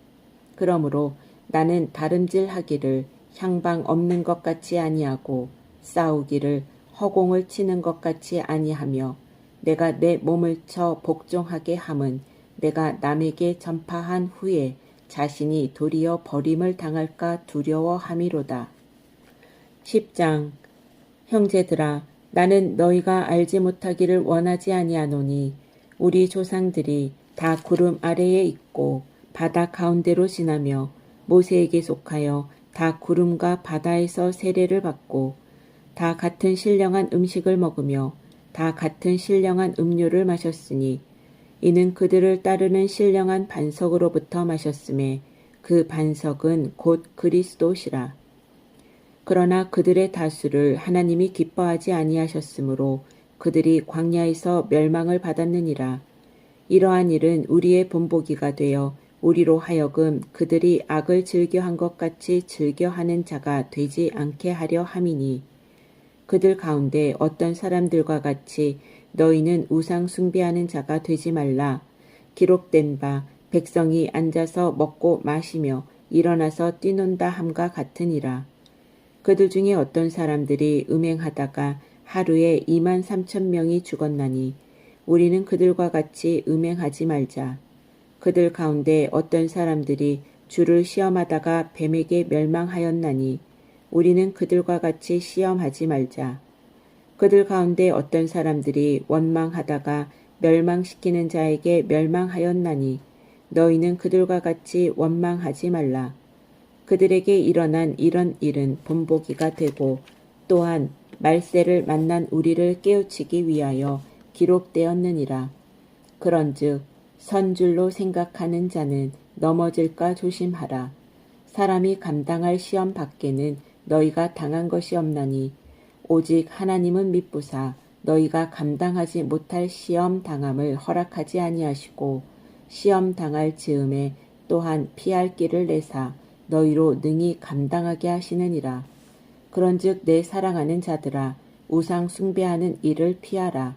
[SPEAKER 1] 그러므로 나는 다름질하기를 향방 없는 것 같이 아니하고 싸우기를 허공을 치는 것 같이 아니하며 내가 내 몸을 쳐 복종하게 함은 내가 남에게 전파한 후에 자신이 도리어 버림을 당할까 두려워함이로다. 10장. 형제들아, 나는 너희가 알지 못하기를 원하지 아니하노니 우리 조상들이 다 구름 아래에 있고 바다 가운데로 지나며 모세에게 속하여 다 구름과 바다에서 세례를 받고 다 같은 신령한 음식을 먹으며 다 같은 신령한 음료를 마셨으니 이는 그들을 따르는 신령한 반석으로부터 마셨음에 그 반석은 곧 그리스도시라. 그러나 그들의 다수를 하나님이 기뻐하지 아니하셨으므로 그들이 광야에서 멸망을 받았느니라. 이러한 일은 우리의 본보기가 되어 우리로 하여금 그들이 악을 즐겨한 것 같이 즐겨하는 자가 되지 않게 하려 함이니 그들 가운데 어떤 사람들과 같이 너희는 우상 숭배하는 자가 되지 말라. 기록된 바 백성이 앉아서 먹고 마시며 일어나서 뛰논다 함과 같으니라. 그들 중에 어떤 사람들이 음행하다가 하루에 23,000명이 죽었나니 우리는 그들과 같이 음행하지 말자. 그들 가운데 어떤 사람들이 주를 시험하다가 뱀에게 멸망하였나니 우리는 그들과 같이 시험하지 말자. 그들 가운데 어떤 사람들이 원망하다가 멸망시키는 자에게 멸망하였나니 너희는 그들과 같이 원망하지 말라. 그들에게 일어난 이런 일은 본보기가 되고 또한 말세를 만난 우리를 깨우치기 위하여 기록되었느니라. 그런즉 선줄로 생각하는 자는 넘어질까 조심하라. 사람이 감당할 시험 밖에는 너희가 당한 것이 없나니 오직 하나님은 미쁘사 너희가 감당하지 못할 시험 당함을 허락하지 아니하시고 시험 당할 즈음에 또한 피할 길을 내사 너희로 능히 감당하게 하시느니라. 그런즉 내 사랑하는 자들아 우상 숭배하는 일을 피하라.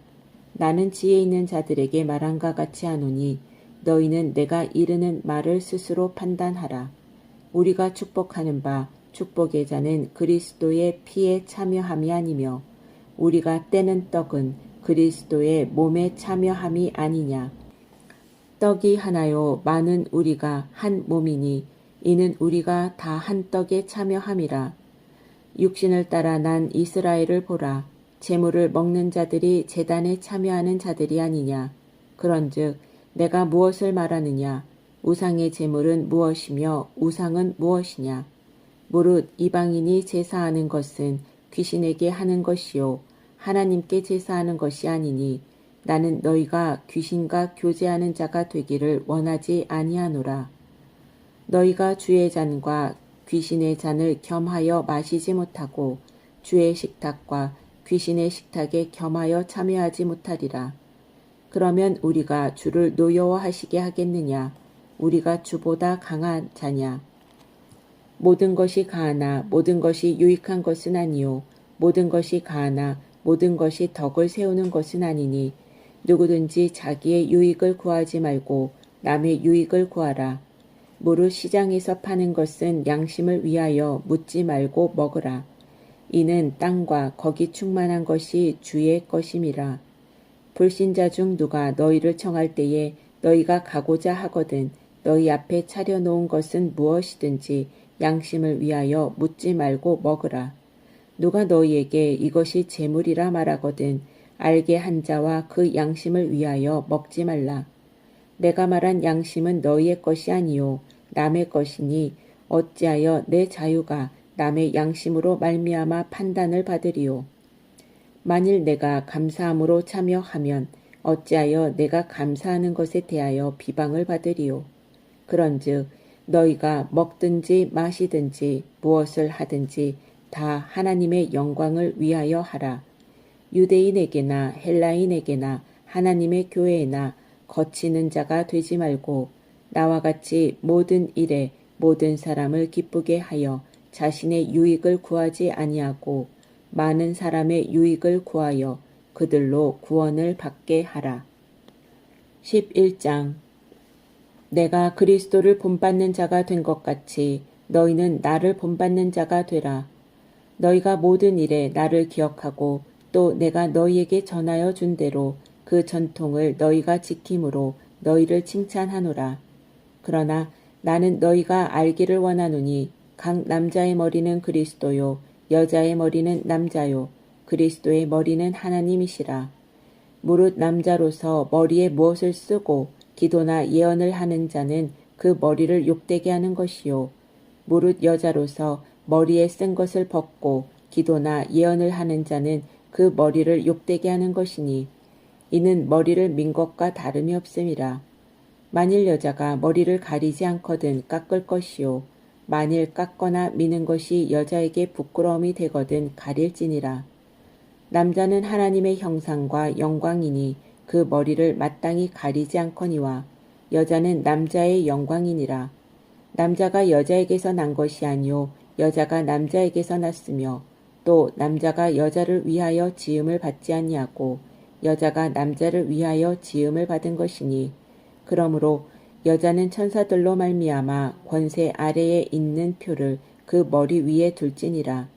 [SPEAKER 1] 나는 지혜 있는 자들에게 말한과 같이 하노니 너희는 내가 이르는 말을 스스로 판단하라. 우리가 축복하는 바 축복의 자는 그리스도의 피에 참여함이 아니며 우리가 떼는 떡은 그리스도의 몸에 참여함이 아니냐. 떡이 하나요 많은 우리가 한 몸이니 이는 우리가 다 한 떡에 참여함이라. 육신을 따라 난 이스라엘을 보라. 제물을 먹는 자들이 제단에 참여하는 자들이 아니냐. 그런즉 내가 무엇을 말하느냐. 우상의 제물은 무엇이며 우상은 무엇이냐. 무릇 이방인이 제사하는 것은 귀신에게 하는 것이요 하나님께 제사하는 것이 아니니 나는 너희가 귀신과 교제하는 자가 되기를 원하지 아니하노라. 너희가 주의 잔과 귀신의 잔을 겸하여 마시지 못하고 주의 식탁과 귀신의 식탁에 겸하여 참여하지 못하리라. 그러면 우리가 주를 노여워하시게 하겠느냐. 우리가 주보다 강한 자냐. 모든 것이 가하나 모든 것이 유익한 것은 아니요 모든 것이 가하나 모든 것이 덕을 세우는 것은 아니니 누구든지 자기의 유익을 구하지 말고 남의 유익을 구하라. 무릇 시장에서 파는 것은 양심을 위하여 묻지 말고 먹으라. 이는 땅과 거기 충만한 것이 주의 것임이라. 불신자 중 누가 너희를 청할 때에 너희가 가고자 하거든 너희 앞에 차려놓은 것은 무엇이든지 양심을 위하여 묻지 말고 먹으라. 누가 너희에게 이것이 재물이라 말하거든 알게 한 자와 그 양심을 위하여 먹지 말라. 내가 말한 양심은 너희의 것이 아니요 남의 것이니 어찌하여 내 자유가 남의 양심으로 말미암아 판단을 받으리요. 만일 내가 감사함으로 참여하면 어찌하여 내가 감사하는 것에 대하여 비방을 받으리요. 그런즉 너희가 먹든지 마시든지 무엇을 하든지 다 하나님의 영광을 위하여 하라. 유대인에게나 헬라인에게나 하나님의 교회에나 거치는 자가 되지 말고 나와 같이 모든 일에 모든 사람을 기쁘게 하여 자신의 유익을 구하지 아니하고 많은 사람의 유익을 구하여 그들로 구원을 받게 하라. 11장 내가 그리스도를 본받는 자가 된 것 같이 너희는 나를 본받는 자가 되라. 너희가 모든 일에 나를 기억하고 또 내가 너희에게 전하여 준 대로 그 전통을 너희가 지킴으로 너희를 칭찬하노라. 그러나 나는 너희가 알기를 원하노니 각 남자의 머리는 그리스도요 여자의 머리는 남자요 그리스도의 머리는 하나님이시라. 무릇 남자로서 머리에 무엇을 쓰고 기도나 예언을 하는 자는 그 머리를 욕되게 하는 것이요 무릇 여자로서 머리에 쓴 것을 벗고 기도나 예언을 하는 자는 그 머리를 욕되게 하는 것이니 이는 머리를 민 것과 다름이 없음이라. 만일 여자가 머리를 가리지 않거든 깎을 것이요 만일 깎거나 미는 것이 여자에게 부끄러움이 되거든 가릴지니라. 남자는 하나님의 형상과 영광이니 그 머리를 마땅히 가리지 않거니와 여자는 남자의 영광이니라. 남자가 여자에게서 난 것이 아니요 여자가 남자에게서 났으며 또 남자가 여자를 위하여 지음을 받지 아니하고 여자가 남자를 위하여 지음을 받은 것이니 그러므로 여자는 천사들로 말미암아 권세 아래에 있는 표를 그 머리 위에 둘지니라.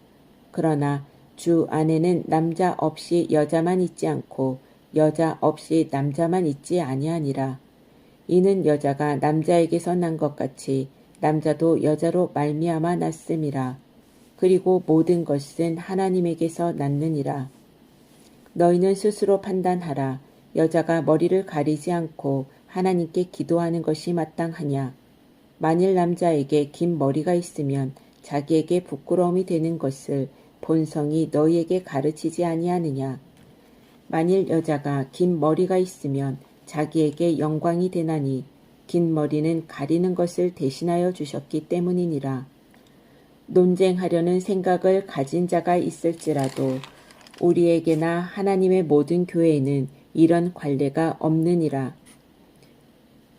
[SPEAKER 1] 그러나 주 안에는 남자 없이 여자만 있지 않고 여자 없이 남자만 있지 아니하니라. 이는 여자가 남자에게서 난 것 같이 남자도 여자로 말미암아 났음이라. 그리고 모든 것은 하나님에게서 났느니라. 너희는 스스로 판단하라. 여자가 머리를 가리지 않고 하나님께 기도하는 것이 마땅하냐. 만일 남자에게 긴 머리가 있으면 자기에게 부끄러움이 되는 것을 본성이 너희에게 가르치지 아니하느냐. 만일 여자가 긴 머리가 있으면 자기에게 영광이 되나니 긴 머리는 가리는 것을 대신하여 주셨기 때문이니라. 논쟁하려는 생각을 가진 자가 있을지라도 우리에게나 하나님의 모든 교회에는 이런 관례가 없느니라.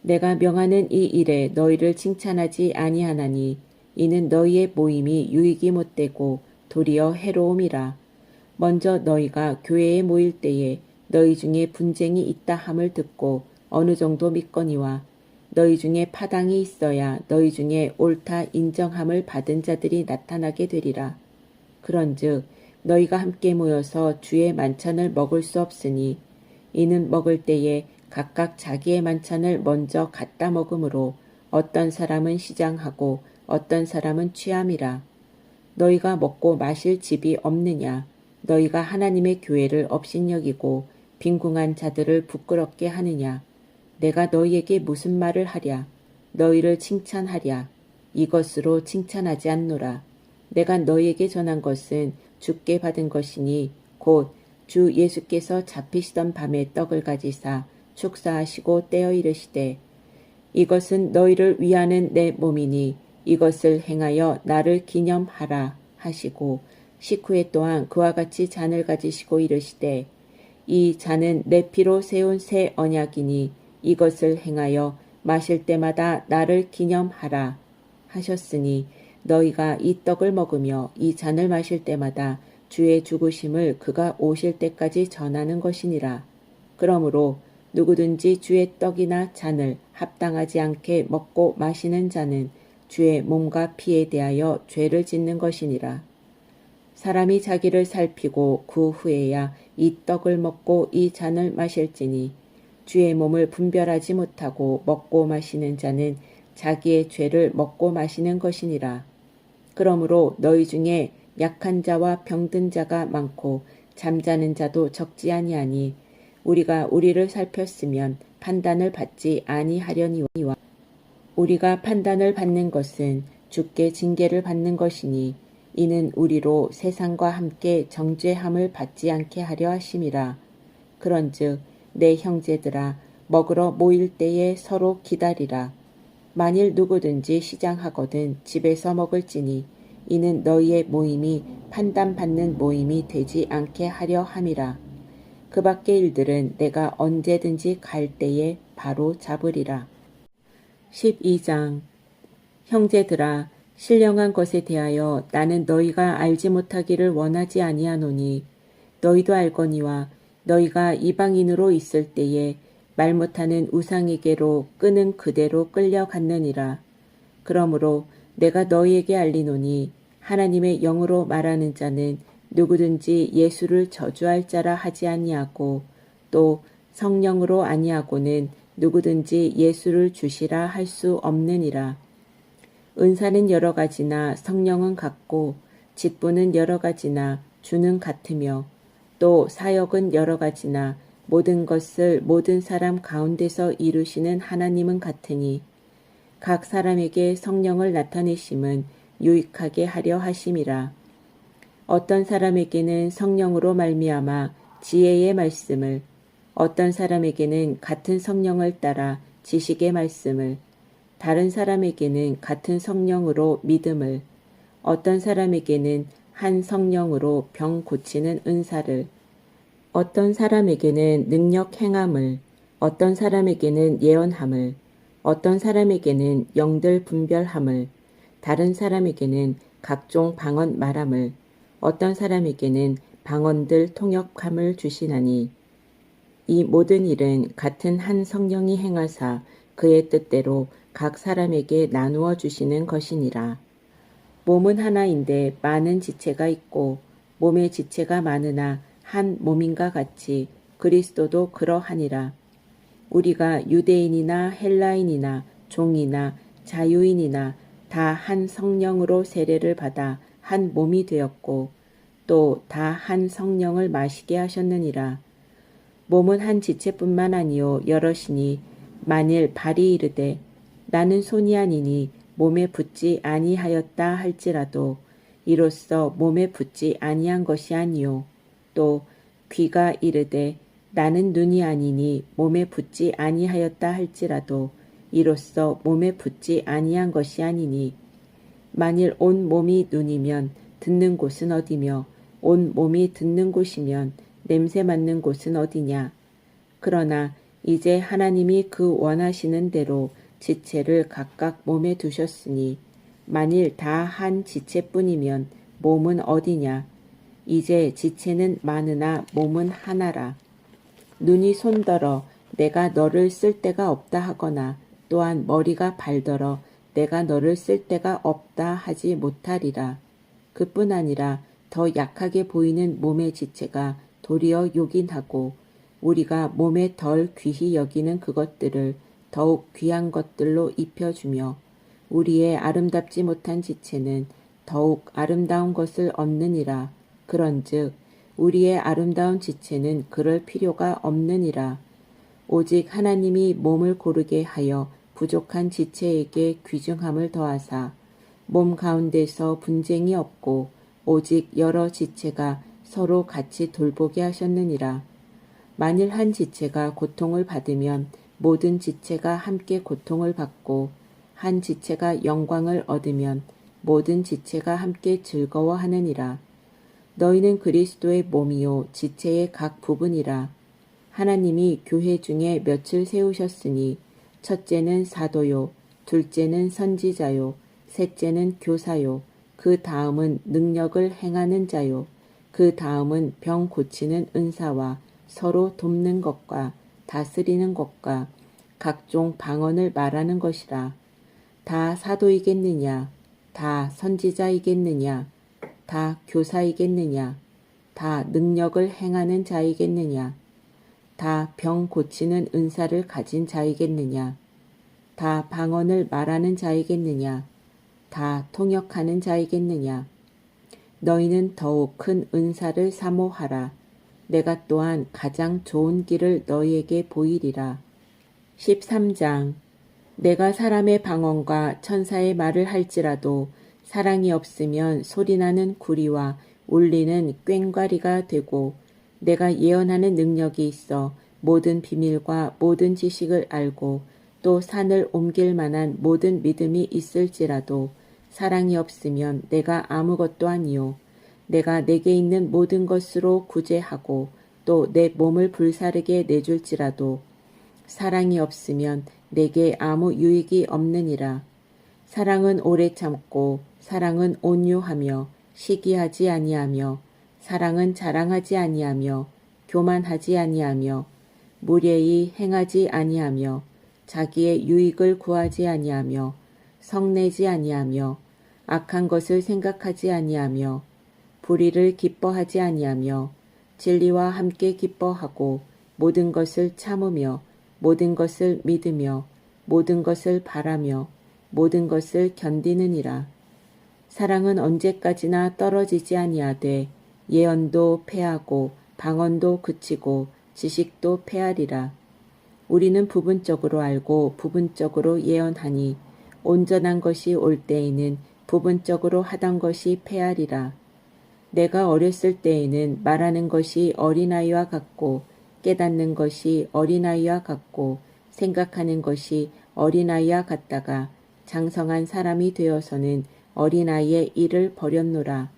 [SPEAKER 1] 내가 명하는 이 일에 너희를 칭찬하지 아니하나니 이는 너희의 모임이 유익이 못되고 도리어 해로움이라. 먼저 너희가 교회에 모일 때에 너희 중에 분쟁이 있다 함을 듣고 어느 정도 믿거니와 너희 중에 파당이 있어야 너희 중에 옳다 인정함을 받은 자들이 나타나게 되리라. 그런즉 너희가 함께 모여서 주의 만찬을 먹을 수 없으니 이는 먹을 때에 각각 자기의 만찬을 먼저 갖다 먹으므로 어떤 사람은 시장하고 어떤 사람은 취함이라. 너희가 먹고 마실 집이 없느냐. 너희가 하나님의 교회를 업신여기고 빈궁한 자들을 부끄럽게 하느냐. 내가 너희에게 무슨 말을 하랴. 너희를 칭찬하랴. 이것으로 칭찬하지 않노라. 내가 너희에게 전한 것은 주께 받은 것이니 곧 주 예수께서 잡히시던 밤에 떡을 가지사 축사하시고 떼어 이르시되 이것은 너희를 위하는 내 몸이니 이것을 행하여 나를 기념하라 하시고 식후에 또한 그와 같이 잔을 가지시고 이르시되 이 잔은 내 피로 세운 새 언약이니 이것을 행하여 마실 때마다 나를 기념하라 하셨으니 너희가 이 떡을 먹으며 이 잔을 마실 때마다 주의 죽으심을 그가 오실 때까지 전하는 것이니라. 그러므로 누구든지 주의 떡이나 잔을 합당하지 않게 먹고 마시는 자는 주의 몸과 피에 대하여 죄를 짓는 것이니라. 사람이 자기를 살피고 그 후에야 이 떡을 먹고 이 잔을 마실지니 주의 몸을 분별하지 못하고 먹고 마시는 자는 자기의 죄를 먹고 마시는 것이니라. 그러므로 너희 중에 약한 자와 병든 자가 많고 잠자는 자도 적지 아니하니 우리가 우리를 살폈으면 판단을 받지 아니하려니와 우리가 판단을 받는 것은 주께 징계를 받는 것이니 이는 우리로 세상과 함께 정죄함을 받지 않게 하려 하심이라. 그런즉 내 형제들아 먹으러 모일 때에 서로 기다리라. 만일 누구든지 시장하거든 집에서 먹을지니 이는 너희의 모임이 판단받는 모임이 되지 않게 하려 함이라. 그 밖의 일들은 내가 언제든지 갈 때에 바로 잡으리라. 12장 형제들아 신령한 것에 대하여 나는 너희가 알지 못하기를 원하지 아니하노니 너희도 알거니와 너희가 이방인으로 있을 때에 말 못하는 우상에게로 끄는 그대로 끌려갔느니라. 그러므로 내가 너희에게 알리노니 하나님의 영으로 말하는 자는 누구든지 예수를 저주할 자라 하지 아니하고 또 성령으로 아니하고는 누구든지 예수를 주시라 할 수 없느니라. 은사는 여러 가지나 성령은 같고 직분은 여러 가지나 주는 같으며 또 사역은 여러 가지나 모든 것을 모든 사람 가운데서 이루시는 하나님은 같으니 각 사람에게 성령을 나타내심은 유익하게 하려 하심이라. 어떤 사람에게는 성령으로 말미암아 지혜의 말씀을, 어떤 사람에게는 같은 성령을 따라 지식의 말씀을, 다른 사람에게는 같은 성령으로 믿음을, 어떤 사람에게는 한 성령으로 병 고치는 은사를, 어떤 사람에게는 능력 행함을, 어떤 사람에게는 예언함을, 어떤 사람에게는 영들 분별함을, 다른 사람에게는 각종 방언 말함을, 어떤 사람에게는 방언들 통역함을 주시나니, 이 모든 일은 같은 한 성령이 행하사 그의 뜻대로 각 사람에게 나누어 주시는 것이니라. 몸은 하나인데 많은 지체가 있고 몸의 지체가 많으나 한 몸인가 같이 그리스도도 그러하니라. 우리가 유대인이나 헬라인이나 종이나 자유인이나 다 한 성령으로 세례를 받아 한 몸이 되었고 또 다 한 성령을 마시게 하셨느니라. 몸은 한 지체뿐만 아니요 여럿이니 만일 발이 이르되 나는 손이 아니니 몸에 붙지 아니하였다 할지라도 이로써 몸에 붙지 아니한 것이 아니요 또 귀가 이르되 나는 눈이 아니니 몸에 붙지 아니하였다 할지라도 이로써 몸에 붙지 아니한 것이 아니니 만일 온 몸이 눈이면 듣는 곳은 어디며 온 몸이 듣는 곳이면 냄새 맡는 곳은 어디냐. 그러나 이제 하나님이 그 원하시는 대로 지체를 각각 몸에 두셨으니 만일 다 한 지체뿐이면 몸은 어디냐. 이제 지체는 많으나 몸은 하나라. 눈이 손더러 내가 너를 쓸 데가 없다 하거나 또한 머리가 발더러 내가 너를 쓸 데가 없다 하지 못하리라. 그뿐 아니라 더 약하게 보이는 몸의 지체가 도리어 요긴하고 우리가 몸에 덜 귀히 여기는 그것들을 더욱 귀한 것들로 입혀주며 우리의 아름답지 못한 지체는 더욱 아름다운 것을 얻느니라. 그런즉 우리의 아름다운 지체는 그럴 필요가 없느니라. 오직 하나님이 몸을 고르게 하여 부족한 지체에게 귀중함을 더하사 몸 가운데서 분쟁이 없고 오직 여러 지체가 서로 같이 돌보게 하셨느니라. 만일 한 지체가 고통을 받으면 모든 지체가 함께 고통을 받고 한 지체가 영광을 얻으면 모든 지체가 함께 즐거워하느니라. 너희는 그리스도의 몸이요 지체의 각 부분이라. 하나님이 교회 중에 몇을 세우셨으니 첫째는 사도요 둘째는 선지자요 셋째는 교사요 그 다음은 능력을 행하는 자요 그 다음은 병 고치는 은사와 서로 돕는 것과 다스리는 것과 각종 방언을 말하는 것이라. 다 사도이겠느냐? 다 선지자이겠느냐? 다 교사이겠느냐? 다 능력을 행하는 자이겠느냐? 다 병 고치는 은사를 가진 자이겠느냐? 다 방언을 말하는 자이겠느냐? 다 통역하는 자이겠느냐? 너희는 더욱 큰 은사를 사모하라. 내가 또한 가장 좋은 길을 너희에게 보이리라. 13장. 내가 사람의 방언과 천사의 말을 할지라도 사랑이 없으면 소리나는 구리와 울리는 꽹과리가 되고 내가 예언하는 능력이 있어 모든 비밀과 모든 지식을 알고 또 산을 옮길 만한 모든 믿음이 있을지라도 사랑이 없으면 내가 아무것도 아니요 내가 내게 있는 모든 것으로 구제하고 또 내 몸을 불사르게 내줄지라도 사랑이 없으면 내게 아무 유익이 없느니라. 사랑은 오래 참고 사랑은 온유하며 시기하지 아니하며 사랑은 자랑하지 아니하며 교만하지 아니하며 무례히 행하지 아니하며 자기의 유익을 구하지 아니하며 성내지 아니하며 악한 것을 생각하지 아니하며 불의를 기뻐하지 아니하며 진리와 함께 기뻐하고 모든 것을 참으며 모든 것을 믿으며 모든 것을 바라며 모든 것을 견디느니라. 사랑은 언제까지나 떨어지지 아니하되 예언도 패하고 방언도 그치고 지식도 패하리라. 우리는 부분적으로 알고 부분적으로 예언하니 온전한 것이 올 때에는 부분적으로 하던 것이 패하리라. 내가 어렸을 때에는 말하는 것이 어린아이와 같고 깨닫는 것이 어린아이와 같고 생각하는 것이 어린아이와 같다가 장성한 사람이 되어서는 어린아이의 일을 버렸노라.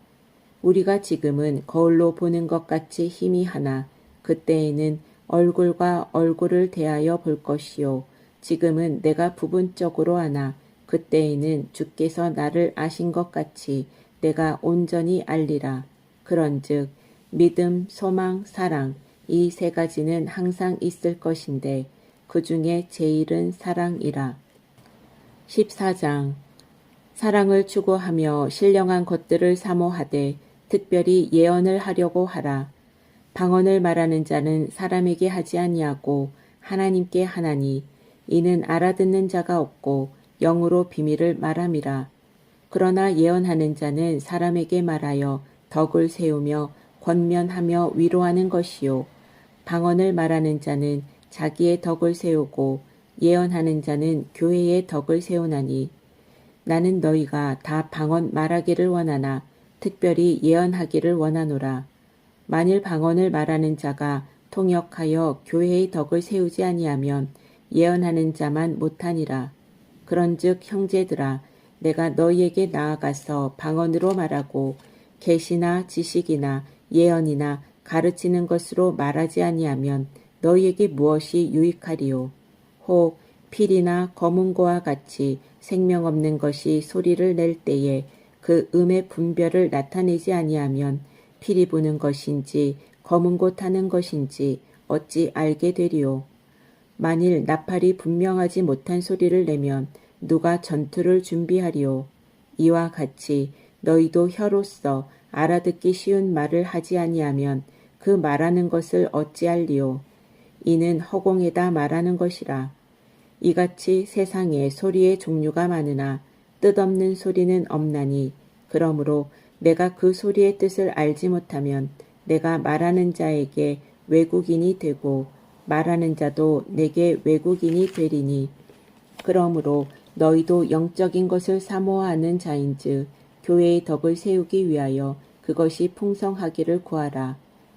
[SPEAKER 1] 우리가 지금은 거울로 보는 것 같이 희미하나 그때에는 얼굴과 얼굴을 대하여 볼 것이요. 지금은 내가 부분적으로 하나 그때에는 주께서 나를 아신 것 같이 내가 온전히 알리라. 그런즉 믿음, 소망, 사랑 이 세 가지는 항상 있을 것인데 그 중에 제일은 사랑이라. 14장 사랑을 추구하며 신령한 것들을 사모하되 특별히 예언을 하려고 하라. 방언을 말하는 자는 사람에게 하지 아니하고 하나님께 하나니 이는 알아듣는 자가 없고 영으로 비밀을 말함이라. 그러나 예언하는 자는 사람에게 말하여 덕을 세우며 권면하며 위로하는 것이요. 방언을 말하는 자는 자기의 덕을 세우고 예언하는 자는 교회의 덕을 세우나니 나는 너희가 다 방언 말하기를 원하나 특별히 예언하기를 원하노라. 만일 방언을 말하는 자가 통역하여 교회의 덕을 세우지 아니하면 예언하는 자만 못하니라. 그런즉 형제들아 내가 너희에게 나아가서 방언으로 말하고 계시나 지식이나 예언이나 가르치는 것으로 말하지 아니하면 너희에게 무엇이 유익하리요. 혹 필이나 검은고와 같이 생명 없는 것이 소리를 낼 때에 그 음의 분별을 나타내지 아니하면 필이 부는 것인지 검은고 타는 것인지 어찌 알게 되리요. 만일 나팔이 분명하지 못한 소리를 내면 누가 전투를 준비하리요. 이와 같이 너희도 혀로서 알아듣기 쉬운 말을 하지 아니하면 그 말하는 것을 어찌할리요. 이는 허공에다 말하는 것이라. 이같이 세상에 소리의 종류가 많으나 뜻없는 소리는 없나니 그러므로 내가 그 소리의 뜻을 알지 못하면 내가 말하는 자에게 외국인이 되고 말하는 자도 내게 외국인이 되리니 그러므로 너희도 영적인 것을 사모하는 자인즉 교회의 덕을 세우기 위하여 그것이 풍성하기를 구하라.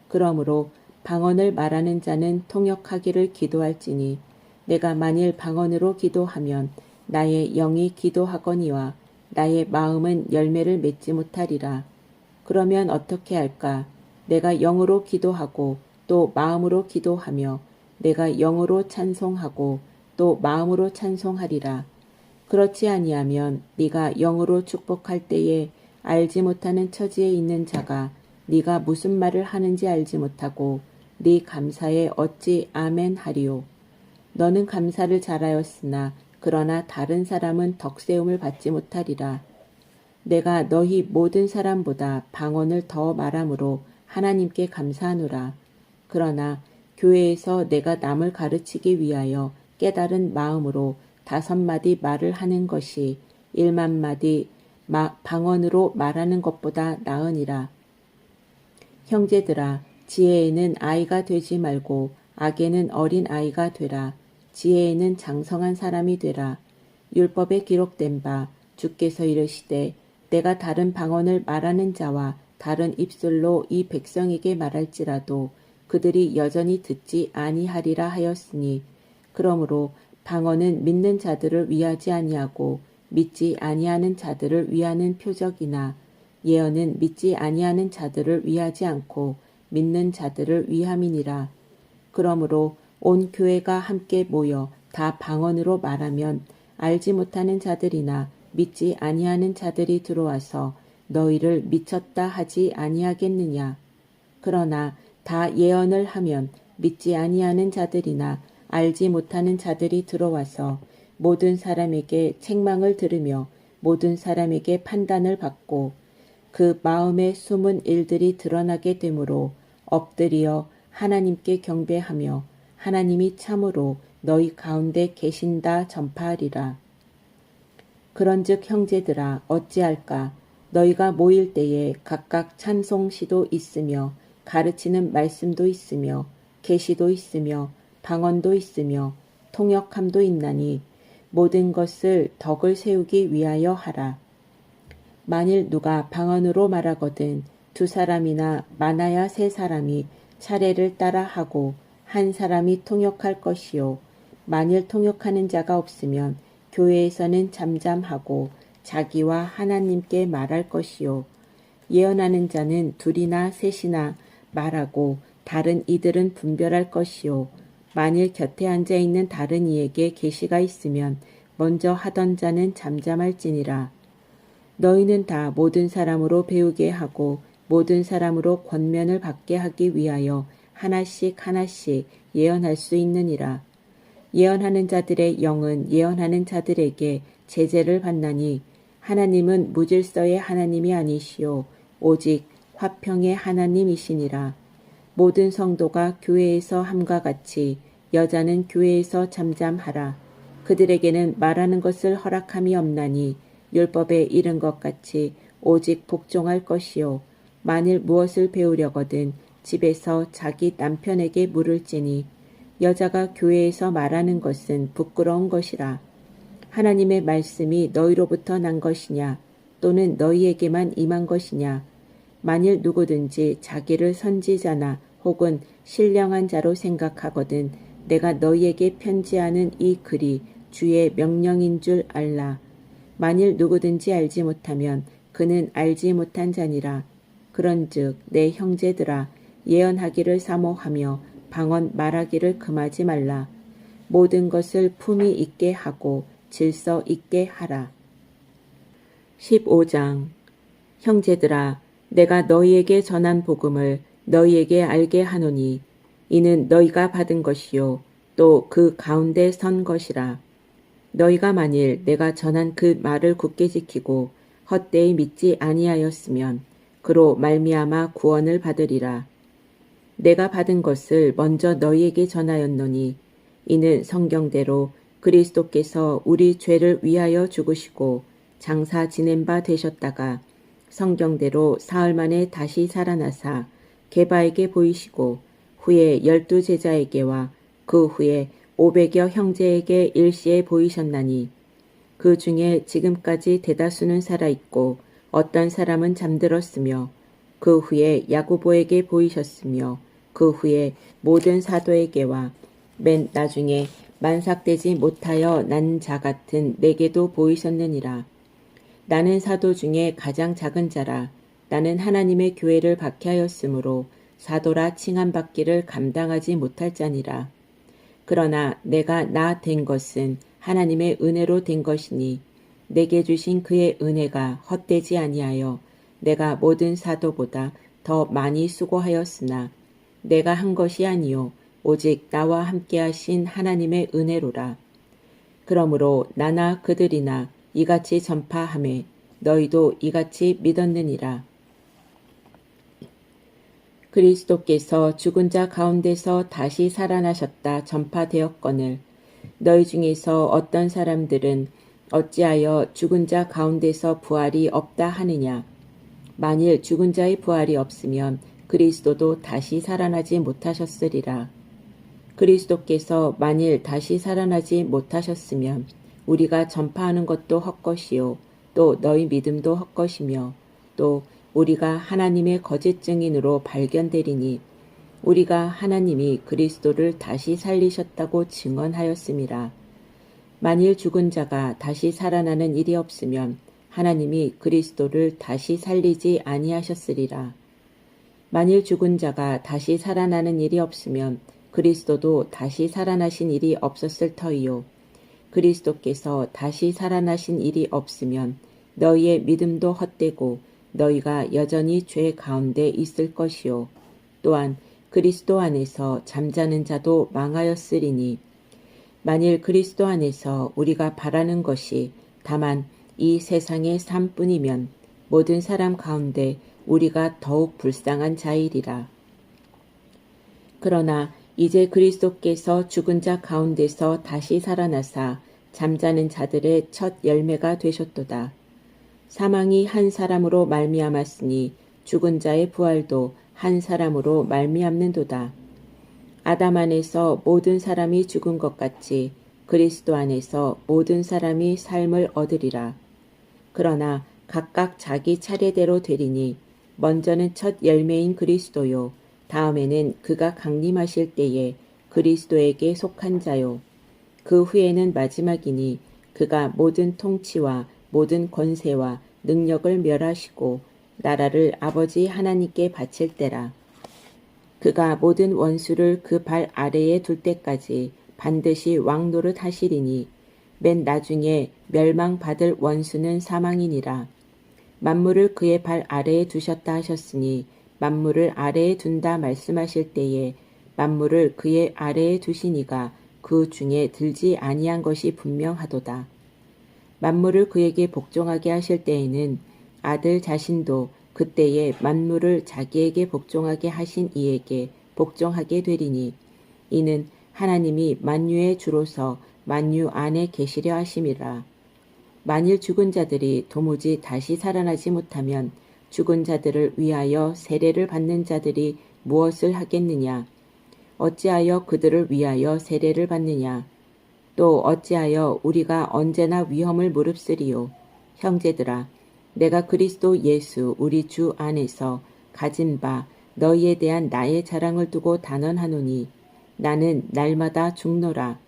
[SPEAKER 1] 그러므로 방언을 말하는 자는 통역하기를 기도할지니 내가 만일 방언으로 기도하면 나의 영이 기도하거니와 나의 마음은 열매를 맺지 못하리라. 그러면 어떻게 할까? 내가 영으로 기도하고 또 마음으로 기도하며 내가 영으로 찬송하고 또 마음으로 찬송하리라. 그렇지 아니하면 네가 영으로 축복할 때에 알지 못하는 처지에 있는 자가 네가 무슨 말을 하는지 알지 못하고 네 감사에 어찌 아멘 하리요. 너는 감사를 잘하였으나 그러나 다른 사람은 덕세움을 받지 못하리라. 내가 너희 모든 사람보다 방언을 더 말함으로 하나님께 감사하노라. 그러나 교회에서 내가 남을 가르치기 위하여 깨달은 마음으로 5마디 말을 하는 것이 1만마디 방언으로 말하는 것보다 나으니라. 형제들아, 지혜에는 아이가 되지 말고 악에는 어린 아이가 되라. 지혜에는 장성한 사람이 되라. 율법에 기록된 바 주께서 이르시되 내가 다른 방언을 말하는 자와 다른 입술로 이 백성에게 말할지라도 그들이 여전히 듣지 아니하리라 하였으니 그러므로 방언은 믿는 자들을 위하지 아니하고 믿지 아니하는 자들을 위하는 표적이나 예언은 믿지 아니하는 자들을 위하지 않고 믿는 자들을 위함이니라. 그러므로 온 교회가 함께 모여 다 방언으로 말하면 알지 못하는 자들이나 믿지 아니하는 자들이 들어와서 너희를 미쳤다 하지 아니하겠느냐. 그러나 다 예언을 하면 믿지 아니하는 자들이나 알지 못하는 자들이 들어와서 모든 사람에게 책망을 들으며 모든 사람에게 판단을 받고 그 마음의 숨은 일들이 드러나게 되므로 엎드려 하나님께 경배하며 하나님이 참으로 너희 가운데 계신다 전파하리라. 그런즉 형제들아 어찌할까? 너희가 모일 때에 각각 찬송시도 있으며 가르치는 말씀도 있으며 계시도 있으며 방언도 있으며 통역함도 있나니 모든 것을 덕을 세우기 위하여 하라. 만일 누가 방언으로 말하거든 두 사람이나 많아야 세 사람이 차례를 따라 하고 한 사람이 통역할 것이요. 만일 통역하는 자가 없으면 교회에서는 잠잠하고 자기와 하나님께 말할 것이요. 예언하는 자는 둘이나 셋이나 말하고 다른 이들은 분별할 것이요. 만일 곁에 앉아 있는 다른 이에게 계시가 있으면 먼저 하던 자는 잠잠할지니라. 너희는 다 모든 사람으로 배우게 하고 모든 사람으로 권면을 받게 하기 위하여 하나씩 하나씩 예언할 수 있느니라. 예언하는 자들의 영은 예언하는 자들에게 제재를 받나니 하나님은 무질서의 하나님이 아니시오 오직 화평의 하나님이시니라. 모든 성도가 교회에서 함과 같이 여자는 교회에서 잠잠하라. 그들에게는 말하는 것을 허락함이 없나니 율법에 이른 것 같이 오직 복종할 것이요. 만일 무엇을 배우려거든 집에서 자기 남편에게 물을지니 여자가 교회에서 말하는 것은 부끄러운 것이라. 하나님의 말씀이 너희로부터 난 것이냐 또는 너희에게만 임한 것이냐. 만일 누구든지 자기를 선지자나 혹은 신령한 자로 생각하거든 내가 너희에게 편지하는 이 글이 주의 명령인 줄 알라. 만일 누구든지 알지 못하면 그는 알지 못한 자니라. 그런즉 내 형제들아 예언하기를 사모하며 방언 말하기를 금하지 말라. 모든 것을 품위 있게 하고 질서 있게 하라. 15장 형제들아 내가 너희에게 전한 복음을 너희에게 알게 하노니 이는 너희가 받은 것이요 또 그 가운데 선 것이라. 너희가 만일 내가 전한 그 말을 굳게 지키고 헛되이 믿지 아니하였으면 그로 말미암아 구원을 받으리라. 내가 받은 것을 먼저 너희에게 전하였노니 이는 성경대로 그리스도께서 우리 죄를 위하여 죽으시고 장사 지낸 바 되셨다가 성경대로 사흘 만에 다시 살아나사 게바에게 보이시고 후에 12 제자에게와 그 후에 500여 형제에게 일시에 보이셨나니 그 중에 지금까지 대다수는 살아있고 어떤 사람은 잠들었으며 그 후에 야고보에게 보이셨으며 그 후에 모든 사도에게와 맨 나중에 만삭되지 못하여 난 자 같은 내게도 보이셨느니라. 나는 사도 중에 가장 작은 자라. 나는 하나님의 교회를 박해하였으므로 사도라 칭함받기를 감당하지 못할 자니라. 그러나 내가 나 된 것은 하나님의 은혜로 된 것이니 내게 주신 그의 은혜가 헛되지 아니하여 내가 모든 사도보다 더 많이 수고하였으나 내가 한 것이 아니요 오직 나와 함께 하신 하나님의 은혜로라. 그러므로 나나 그들이나 이같이 전파하매 너희도 이같이 믿었느니라. 그리스도께서 죽은 자 가운데서 다시 살아나셨다 전파되었거늘 너희 중에서 어떤 사람들은 어찌하여 죽은 자 가운데서 부활이 없다 하느냐. 만일 죽은 자의 부활이 없으면 그리스도도 다시 살아나지 못하셨으리라. 그리스도께서 만일 다시 살아나지 못하셨으면 우리가 전파하는 것도 헛것이요 또 너희 믿음도 헛것이며 또 우리가 하나님의 거짓 증인으로 발견되리니 우리가 하나님이 그리스도를 다시 살리셨다고 증언하였음이라. 만일 죽은 자가 다시 살아나는 일이 없으면 하나님이 그리스도를 다시 살리지 아니하셨으리라. 만일 죽은 자가 다시 살아나는 일이 없으면 그리스도도 다시 살아나신 일이 없었을 터이요. 그리스도께서 다시 살아나신 일이 없으면 너희의 믿음도 헛되고 너희가 여전히 죄 가운데 있을 것이요. 또한 그리스도 안에서 잠자는 자도 망하였으리니 만일 그리스도 안에서 우리가 바라는 것이 다만 이 세상의 삶뿐이면 모든 사람 가운데 우리가 더욱 불쌍한 자이리라. 그러나 이제 그리스도께서 죽은 자 가운데서 다시 살아나사 잠자는 자들의 첫 열매가 되셨도다. 사망이 한 사람으로 말미암았으니 죽은 자의 부활도 한 사람으로 말미암는도다. 아담 안에서 모든 사람이 죽은 것 같이 그리스도 안에서 모든 사람이 삶을 얻으리라. 그러나 각각 자기 차례대로 되리니 먼저는 첫 열매인 그리스도요 다음에는 그가 강림하실 때에 그리스도에게 속한 자요 그 후에는 마지막이니 그가 모든 통치와 모든 권세와 능력을 멸하시고 나라를 아버지 하나님께 바칠 때라. 그가 모든 원수를 그 발 아래에 둘 때까지 반드시 왕노릇 하시리니 맨 나중에 멸망받을 원수는 사망이니라. 만물을 그의 발 아래에 두셨다 하셨으니 만물을 아래에 둔다 말씀하실 때에 만물을 그의 아래에 두시니가 그 중에 들지 아니한 것이 분명하도다. 만물을 그에게 복종하게 하실 때에는 아들 자신도 그때에 만물을 자기에게 복종하게 하신 이에게 복종하게 되리니 이는 하나님이 만유의 주로서 만유 안에 계시려 하심이라. 만일 죽은 자들이 도무지 다시 살아나지 못하면 죽은 자들을 위하여 세례를 받는 자들이 무엇을 하겠느냐? 어찌하여 그들을 위하여 세례를 받느냐? 또 어찌하여 우리가 언제나 위험을 무릅쓰리요? 형제들아, 내가 그리스도 예수 우리 주 안에서 가진 바 너희에 대한 나의 자랑을 두고 단언하노니 나는 날마다 죽노라.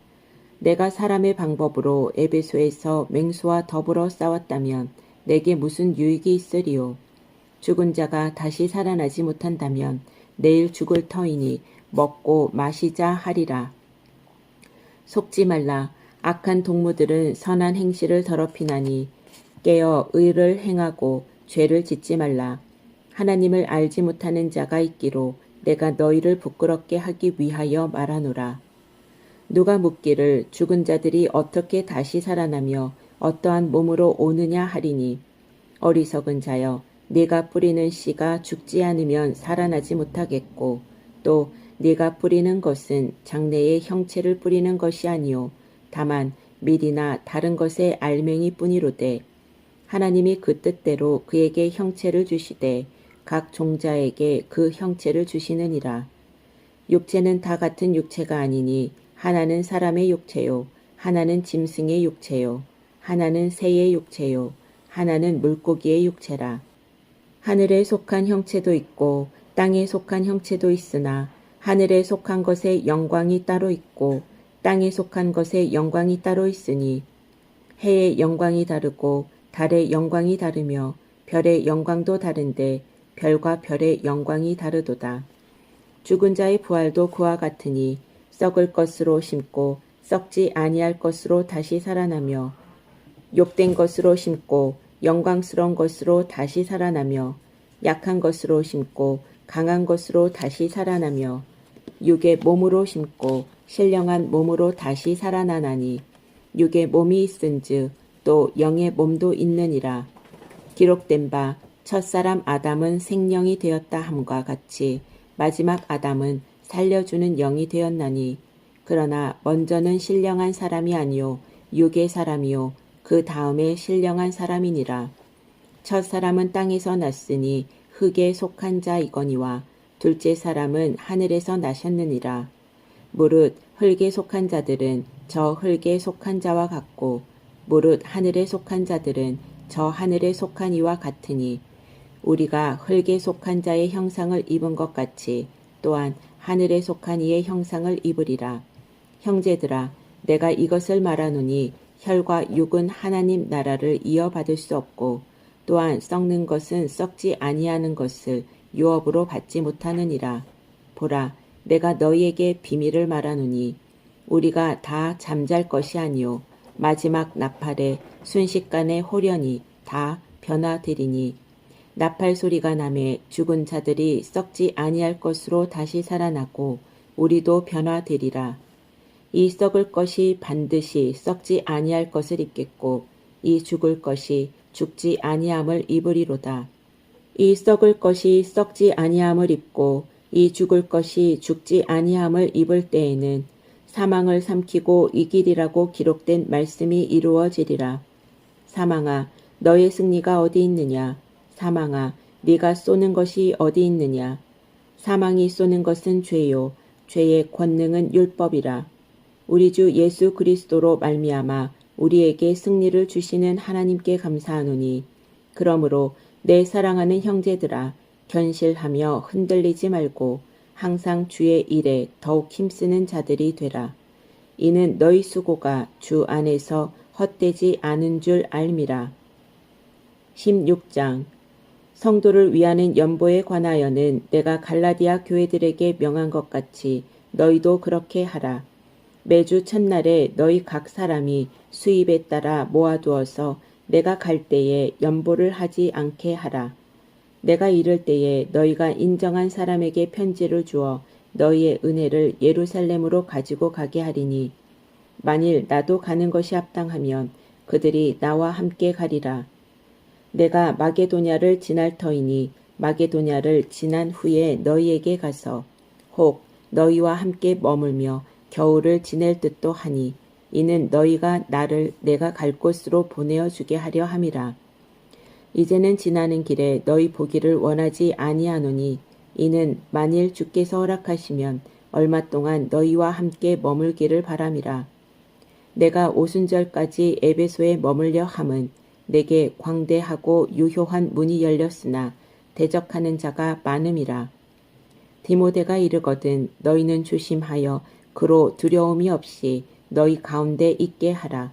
[SPEAKER 1] 내가 사람의 방법으로 에베소에서 맹수와 더불어 싸웠다면 내게 무슨 유익이 있으리요? 죽은 자가 다시 살아나지 못한다면 내일 죽을 터이니 먹고 마시자 하리라. 속지 말라. 악한 동무들은 선한 행실을 더럽히나니 깨어 의를 행하고 죄를 짓지 말라. 하나님을 알지 못하는 자가 있기로 내가 너희를 부끄럽게 하기 위하여 말하노라. 누가 묻기를 죽은 자들이 어떻게 다시 살아나며 어떠한 몸으로 오느냐 하리니 어리석은 자여 네가 뿌리는 씨가 죽지 않으면 살아나지 못하겠고 또 네가 뿌리는 것은 장래의 형체를 뿌리는 것이 아니요 다만 밀이나 다른 것의 알맹이 뿐이로되 하나님이 그 뜻대로 그에게 형체를 주시되 각 종자에게 그 형체를 주시느니라. 육체는 다 같은 육체가 아니니 하나는 사람의 육체요 하나는 짐승의 육체요 하나는 새의 육체요 하나는 물고기의 육체라. 하늘에 속한 형체도 있고 땅에 속한 형체도 있으나 하늘에 속한 것의 영광이 따로 있고 땅에 속한 것의 영광이 따로 있으니 해의 영광이 다르고 달의 영광이 다르며 별의 영광도 다른데 별과 별의 영광이 다르도다. 죽은 자의 부활도 그와 같으니 썩을 것으로 심고 썩지 아니할 것으로 다시 살아나며 욕된 것으로 심고 영광스러운 것으로 다시 살아나며 약한 것으로 심고 강한 것으로 다시 살아나며 육의 몸으로 심고 신령한 몸으로 다시 살아나나니 육의 몸이 있은즉 또 영의 몸도 있느니라. 기록된 바 첫사람 아담은 생령이 되었다 함과 같이 마지막 아담은 살려주는 영이 되었나니 그러나 먼저는 신령한 사람이 아니요 육의 사람이요 그 다음에 신령한 사람이니라. 첫 사람은 땅에서 났으니 흙에 속한 자이거니와 둘째 사람은 하늘에서 나셨느니라. 무릇 흙에 속한 자들은 저 흙에 속한 자와 같고 무릇 하늘에 속한 자들은 저 하늘에 속한 이와 같으니 우리가 흙에 속한 자의 형상을 입은 것 같이 또한 하늘에 속한 이의 형상을 입으리라. 형제들아, 내가 이것을 말하노니 혈과 육은 하나님 나라를 이어받을 수 없고 또한 썩는 것은 썩지 아니하는 것을 유업으로 받지 못하느니라. 보라, 내가 너희에게 비밀을 말하노니 우리가 다 잠잘 것이 아니요 마지막 나팔에 순식간에 홀연히 다 변화되리니 나팔 소리가 나매 죽은 자들이 썩지 아니할 것으로 다시 살아나고 우리도 변화되리라. 이 썩을 것이 반드시 썩지 아니할 것을 입겠고 이 죽을 것이 죽지 아니함을 입으리로다. 이 썩을 것이 썩지 아니함을 입고 이 죽을 것이 죽지 아니함을 입을 때에는 사망을 삼키고 이기리라고 기록된 말씀이 이루어지리라. 사망아, 너의 승리가 어디 있느냐? 사망아, 네가 쏘는 것이 어디 있느냐? 사망이 쏘는 것은 죄요, 죄의 권능은 율법이라. 우리 주 예수 그리스도로 말미암아 우리에게 승리를 주시는 하나님께 감사하노니 그러므로 내 사랑하는 형제들아 견실하며 흔들리지 말고 항상 주의 일에 더욱 힘쓰는 자들이 되라. 이는 너희 수고가 주 안에서 헛되지 않은 줄 알미라. 16장 성도를 위하는 연보에 관하여는 내가 갈라디아 교회들에게 명한 것 같이 너희도 그렇게 하라. 매주 첫날에 너희 각 사람이 수입에 따라 모아두어서 내가 갈 때에 연보를 하지 않게 하라. 내가 이를 때에 너희가 인정한 사람에게 편지를 주어 너희의 은혜를 예루살렘으로 가지고 가게 하리니 만일 나도 가는 것이 합당하면 그들이 나와 함께 가리라. 내가 마게도냐를 지날 터이니 마게도냐를 지난 후에 너희에게 가서 혹 너희와 함께 머물며 겨울을 지낼 듯도 하니 이는 너희가 나를 내가 갈 곳으로 보내어 주게 하려 함이라. 이제는 지나는 길에 너희 보기를 원하지 아니하노니 이는 만일 주께서 허락하시면 얼마 동안 너희와 함께 머물기를 바람이라. 내가 오순절까지 에베소에 머물려 함은 내게 광대하고 유효한 문이 열렸으나 대적하는 자가 많음이라. 디모데가 이르거든 너희는 조심하여 그로 두려움이 없이 너희 가운데 있게 하라.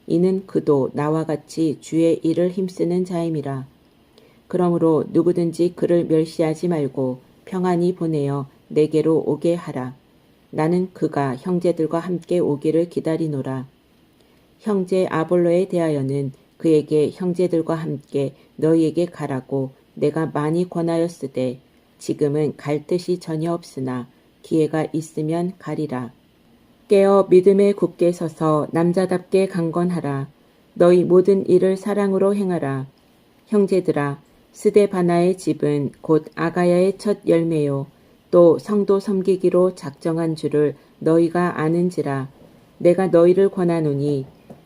[SPEAKER 1] 이는 그도 나와 같이 주의 일을 힘쓰는 자임이라. 그러므로 누구든지 그를 멸시하지 말고 평안히 보내어 내게로 오게 하라. 나는 그가 형제들과 함께 오기를 기다리노라. 형제 아볼로에 대하여는 그에게 형제들과 함께 너희에게 가라고 내가 많이 권하였으되 지금은 갈 뜻이 전혀 없으나 기회가 있으면 가리라. 깨어 믿음에 굳게 서서 남자답게 강건하라. 너희 모든 일을 사랑으로 행하라. 형제들아, 스데바나의 집은 곧 아가야의 첫 열매요. 또 성도 섬기기로 작정한 줄을 너희가 아는지라. 내가 너희를 권하노니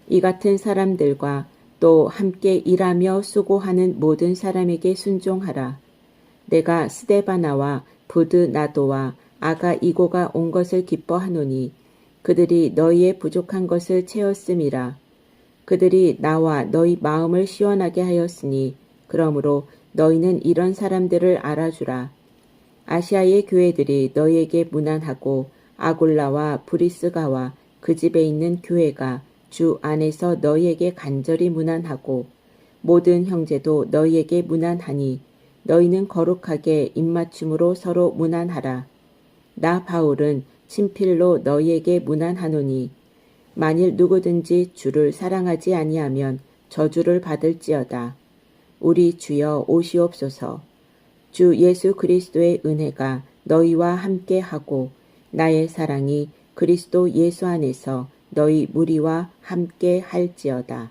[SPEAKER 1] 이 같은 사람들과 또 함께 일하며 수고하는 모든 사람에게 순종하라. 내가 스데바나와 부드나도와 아가 이고가 온 것을 기뻐하노니 그들이 너희의 부족한 것을 채웠음이라. 그들이 나와 너희 마음을 시원하게 하였으니 그러므로 너희는 이런 사람들을 알아주라. 아시아의 교회들이 너희에게 문안하고 아골라와 브리스가와 그 집에 있는 교회가 주 안에서 너희에게 간절히 문안하고 모든 형제도 너희에게 문안하니 너희는 거룩하게 입맞춤으로 서로 문안하라. 나 바울은 친필로 너희에게 문안하노니 만일 누구든지 주를 사랑하지 아니하면 저주를 받을지어다. 우리 주여 오시옵소서. 주 예수 그리스도의 은혜가 너희와 함께 하고 나의 사랑이 그리스도 예수 안에서 너희 무리와 함께 할지어다.